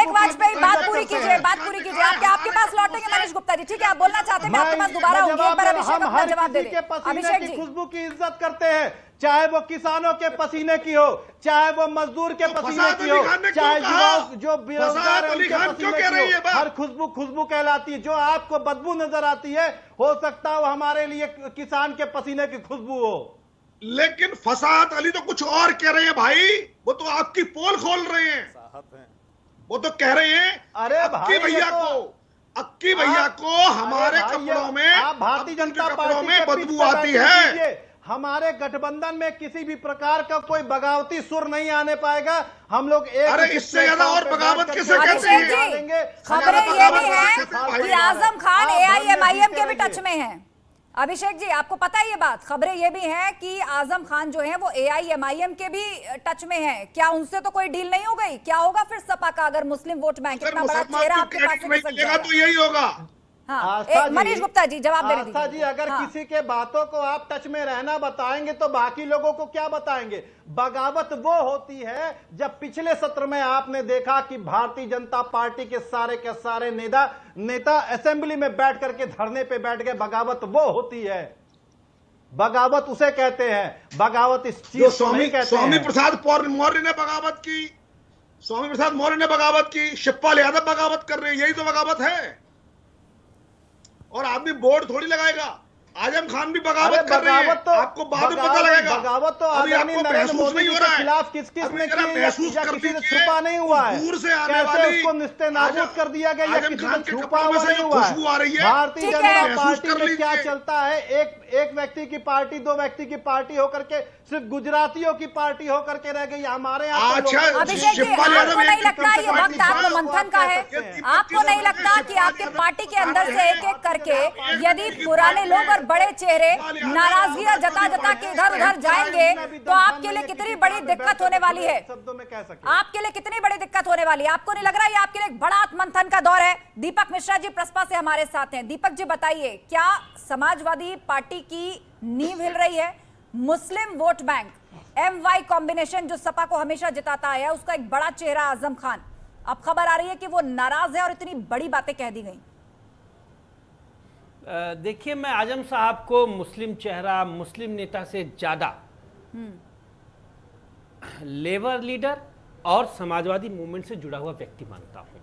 [SPEAKER 1] वाजपेयी बात पूरी कीजिए, बात पूरी कीजिए। आपके पास लौटेंगे मनीष गुप्ता जी, ठीक है? आप बोलना चाहते हैं, मैं आपके पास दोबारा आऊंगी। एक बार अभिषेक अपना जवाब दे दें। अभिषेक जी,
[SPEAKER 6] खुशबू की इज्जत करते हैं, चाहे वो किसानों के पसीने की हो, चाहे वो मजदूर के पसीने की हो, चाहे युवाओं जो बेरोजगार है उनके पसीने की हो, हर खुशबू खुशबू कहलाती है। जो आपको बदबू नजर आती है, हो सकता है वो हमारे लिए किसान के पसीने की खुशबू हो।
[SPEAKER 3] लेकिन फसाद अली तो कुछ और कह रहे हैं भाई, वो तो आपकी पोल खोल रहे हैं। वो तो कह रहे हैं
[SPEAKER 6] अरे
[SPEAKER 3] अक्की भैया को हमारे कपड़ों में,
[SPEAKER 6] आप भारतीय जनता पार्टी
[SPEAKER 3] में बदबू आती है।
[SPEAKER 6] हमारे गठबंधन में किसी भी प्रकार का कोई बगावती सुर नहीं आने पाएगा। हम लोग एक,
[SPEAKER 3] अरे इससे ज्यादा और बगावत किसे कहते हैं?
[SPEAKER 1] खबरें ये भी है कि आजम खान AIMIM के भी टच में हैं। अभिषेक जी, आपको पता है ये बात? खबरें ये भी हैं कि आजम खान जो है वो AIMIM के भी टच में है। क्या उनसे तो कोई डील नहीं हो गई? क्या होगा फिर सपा का अगर मुस्लिम वोट बैंक इतना बड़ा चेहरा आपके पास?
[SPEAKER 3] तो यही होगा।
[SPEAKER 1] हाँ, मनीष गुप्ता जी जवाब दे दीजिए।
[SPEAKER 6] जी, अगर किसी के बातों को आप टच में रहना बताएंगे तो बाकी लोगों को क्या बताएंगे? बगावत वो होती है जब पिछले सत्र में आपने देखा कि भारतीय जनता पार्टी के सारे नेता असेंबली में बैठ करके धरने पे बैठ गए। बगावत वो होती है, बगावत उसे कहते हैं। बगावत इस चीज को नहीं कहते हैं।
[SPEAKER 3] स्वामी प्रसाद मौर्य ने बगावत की, स्वामी प्रसाद मौर्य ने बगावत की, शिवपाल यादव बगावत कर रहे हैं, यही तो बगावत है। और आदमी बोर्ड थोड़ी लगाएगा। आजम खान भी बगावत कर रहे हैं, आपको बाद में पता लगेगा।
[SPEAKER 6] बगावत तो
[SPEAKER 3] अभी आपको महसूस नहीं हो रहा है।
[SPEAKER 6] खिलाफ किस-किस ने की,
[SPEAKER 3] महसूस
[SPEAKER 6] या किसी से छुपा नहीं हुआ है।
[SPEAKER 3] दूर से आने
[SPEAKER 6] कैसे
[SPEAKER 3] वाली
[SPEAKER 6] उसको निस्तेनाबूद कर दिया गया या किसी से छुपा हुआ नहीं हुआ
[SPEAKER 3] खुशबू आ रही है।
[SPEAKER 6] भारतीय जनता पार्टी में क्या चलता है? एक व्यक्ति की पार्टी, दो व्यक्ति की पार्टी होकर के सिर्फ गुजरातियों की पार्टी होकर के रह गई। हमारे यहाँ
[SPEAKER 1] अभिषेक जी, आपको नहीं लगता ये वक्त आत्ममंथन का है? आपको नहीं लगता कि आपके पार्टी के अंदर से एक एक करके यदि पुराने लोग और बड़े चेहरे नाराजगियां जता के इधर उधर जाएंगे तो आपके लिए कितनी बड़ी दिक्कत होने वाली है?
[SPEAKER 6] शब्दों में कह सकते,
[SPEAKER 1] आपके लिए कितनी बड़ी दिक्कत होने वाली है? आपको नहीं लग रहा ये आपके लिए एक बड़ा आत्ममंथन का दौर है? दीपक मिश्रा जी प्रसपा से हमारे साथ हैं। दीपक जी बताइए, क्या समाजवादी पार्टी की नींव हिल रही है? मुस्लिम वोट बैंक MY कॉम्बिनेशन जो सपा को हमेशा जिताता है, उसका एक बड़ा चेहरा आजम खान, अब खबर आ रही है कि वो नाराज है और इतनी बड़ी बातें कह दी गई।
[SPEAKER 8] देखिए, मैं आजम साहब को मुस्लिम चेहरा, मुस्लिम नेता से ज्यादा लेबर लीडर और समाजवादी मूवमेंट से जुड़ा हुआ व्यक्ति मानता हूं।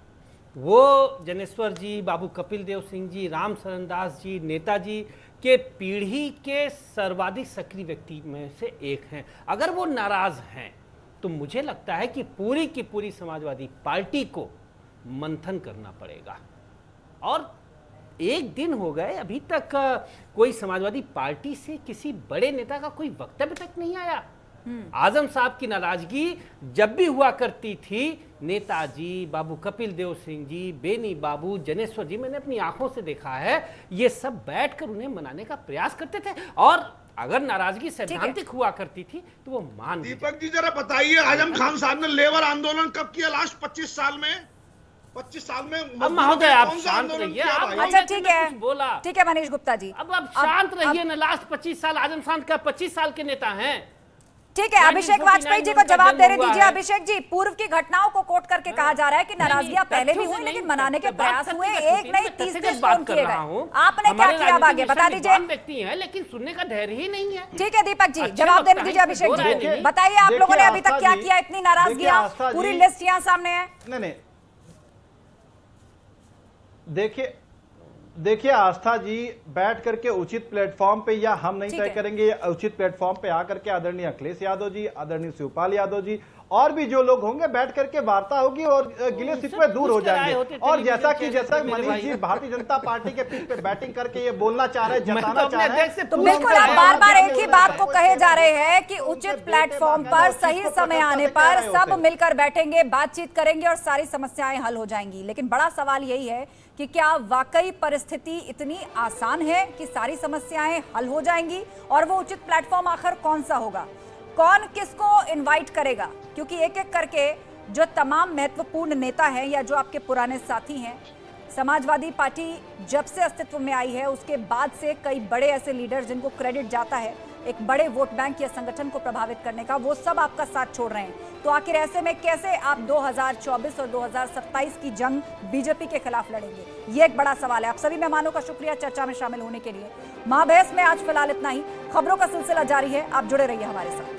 [SPEAKER 8] वो जनेश्वर जी, बाबू कपिल देव सिंह जी, राम शरण दास जी, नेताजी के पीढ़ी के सर्वाधिक सक्रिय व्यक्ति में से एक हैं। अगर वो नाराज हैं तो मुझे लगता है कि पूरी की पूरी समाजवादी पार्टी को मंथन करना पड़ेगा। और एक दिन हो गए, अभी तक कोई समाजवादी पार्टी से किसी बड़े नेता का कोई वक्तव्य तक नहीं आया। आजम साहब की नाराजगी जब भी हुआ करती थी, नेताजी, बाबू कपिल देव सिंह जी, बेनी बाबू, जनेश्वर जी, मैंने अपनी आंखों से देखा है, ये सब बैठकर उन्हें मनाने का प्रयास करते थे। और अगर नाराजगी सैद्धांतिक हुआ करती थी तो वो मान।
[SPEAKER 3] दीपक जी जरा बताइए, आजम खान साहब ने लेबर आंदोलन कब किया लास्ट 25 साल में? 25 साल में
[SPEAKER 8] अब महोदय आप शांत रहिए।
[SPEAKER 1] अच्छा ठीक है,
[SPEAKER 8] बोला
[SPEAKER 1] ठीक है मनीष गुप्ता जी,
[SPEAKER 8] अब आप शांत रहिए ना। लास्ट 25 साल आजम खान का 25 साल के नेता हैं।
[SPEAKER 1] ठीक है, अभिषेक वाजपेयी जी को जवाब दे रहे दीजिए। अभिषेक जी, पूर्व की घटनाओं को कोट करके कहा जा रहा है कि नाराजगियां पहले भी हुई, लेकिन मनाने के प्रयास हुए, एक नहीं 30 फोन किए गए। आपने क्या किया अब आगे बता दीजिए।
[SPEAKER 8] व्यक्ति है लेकिन सुनने का धैर्य ही नहीं है।
[SPEAKER 1] ठीक है दीपक जी, जवाब देने दीजिए। अभिषेक जी बताइए, आप लोगों ने अभी तक क्या किया? इतनी नाराजगियां, पूरी लिस्ट यहाँ सामने है।
[SPEAKER 6] नहीं, देखिए आस्था जी, बैठ करके उचित प्लेटफॉर्म पे, या हम नहीं तय करेंगे, उचित प्लेटफॉर्म पे आकर के आदरणीय अखिलेश यादव जी, आदरणीय शिवपाल यादव जी और भी जो लोग होंगे बैठ करके वार्ता होगी और गिले शिकवे दूर हो जाएंगे। और जैसा मनीष जी भारतीय जनता पार्टी के पीठ पे बैटिंग करके ये बोलना चाह रहे हैं, जताना चाह रहे हैं,
[SPEAKER 1] तो बिल्कुल आप बार बार एक ही बात को कहे जा रहे हैं कि उचित प्लेटफॉर्म पर सही समय आने पर सब मिलकर बैठेंगे, बातचीत करेंगे और सारी समस्याएं हल हो जाएंगी। लेकिन बड़ा सवाल यही है कि क्या वाकई परिस्थिति इतनी आसान है कि सारी समस्याएं हल हो जाएंगी? और वो उचित प्लेटफॉर्म आखिर कौन सा होगा, कौन किसको इनवाइट करेगा? क्योंकि एक एक करके जो तमाम महत्वपूर्ण नेता हैं या जो आपके पुराने साथी हैं, समाजवादी पार्टी जब से अस्तित्व में आई है उसके बाद से कई बड़े ऐसे लीडर जिनको क्रेडिट जाता है एक बड़े वोट बैंक या संगठन को प्रभावित करने का, वो सब आपका साथ छोड़ रहे हैं। तो आखिर ऐसे में कैसे आप 2024 और 2027 की जंग बीजेपी के खिलाफ लड़ेंगे, ये एक बड़ा सवाल है। आप सभी मेहमानों का शुक्रिया चर्चा में शामिल होने के लिए। महाबहस में आज फिलहाल इतना ही। खबरों का सिलसिला जारी है, आप जुड़े रहिए हमारे साथ।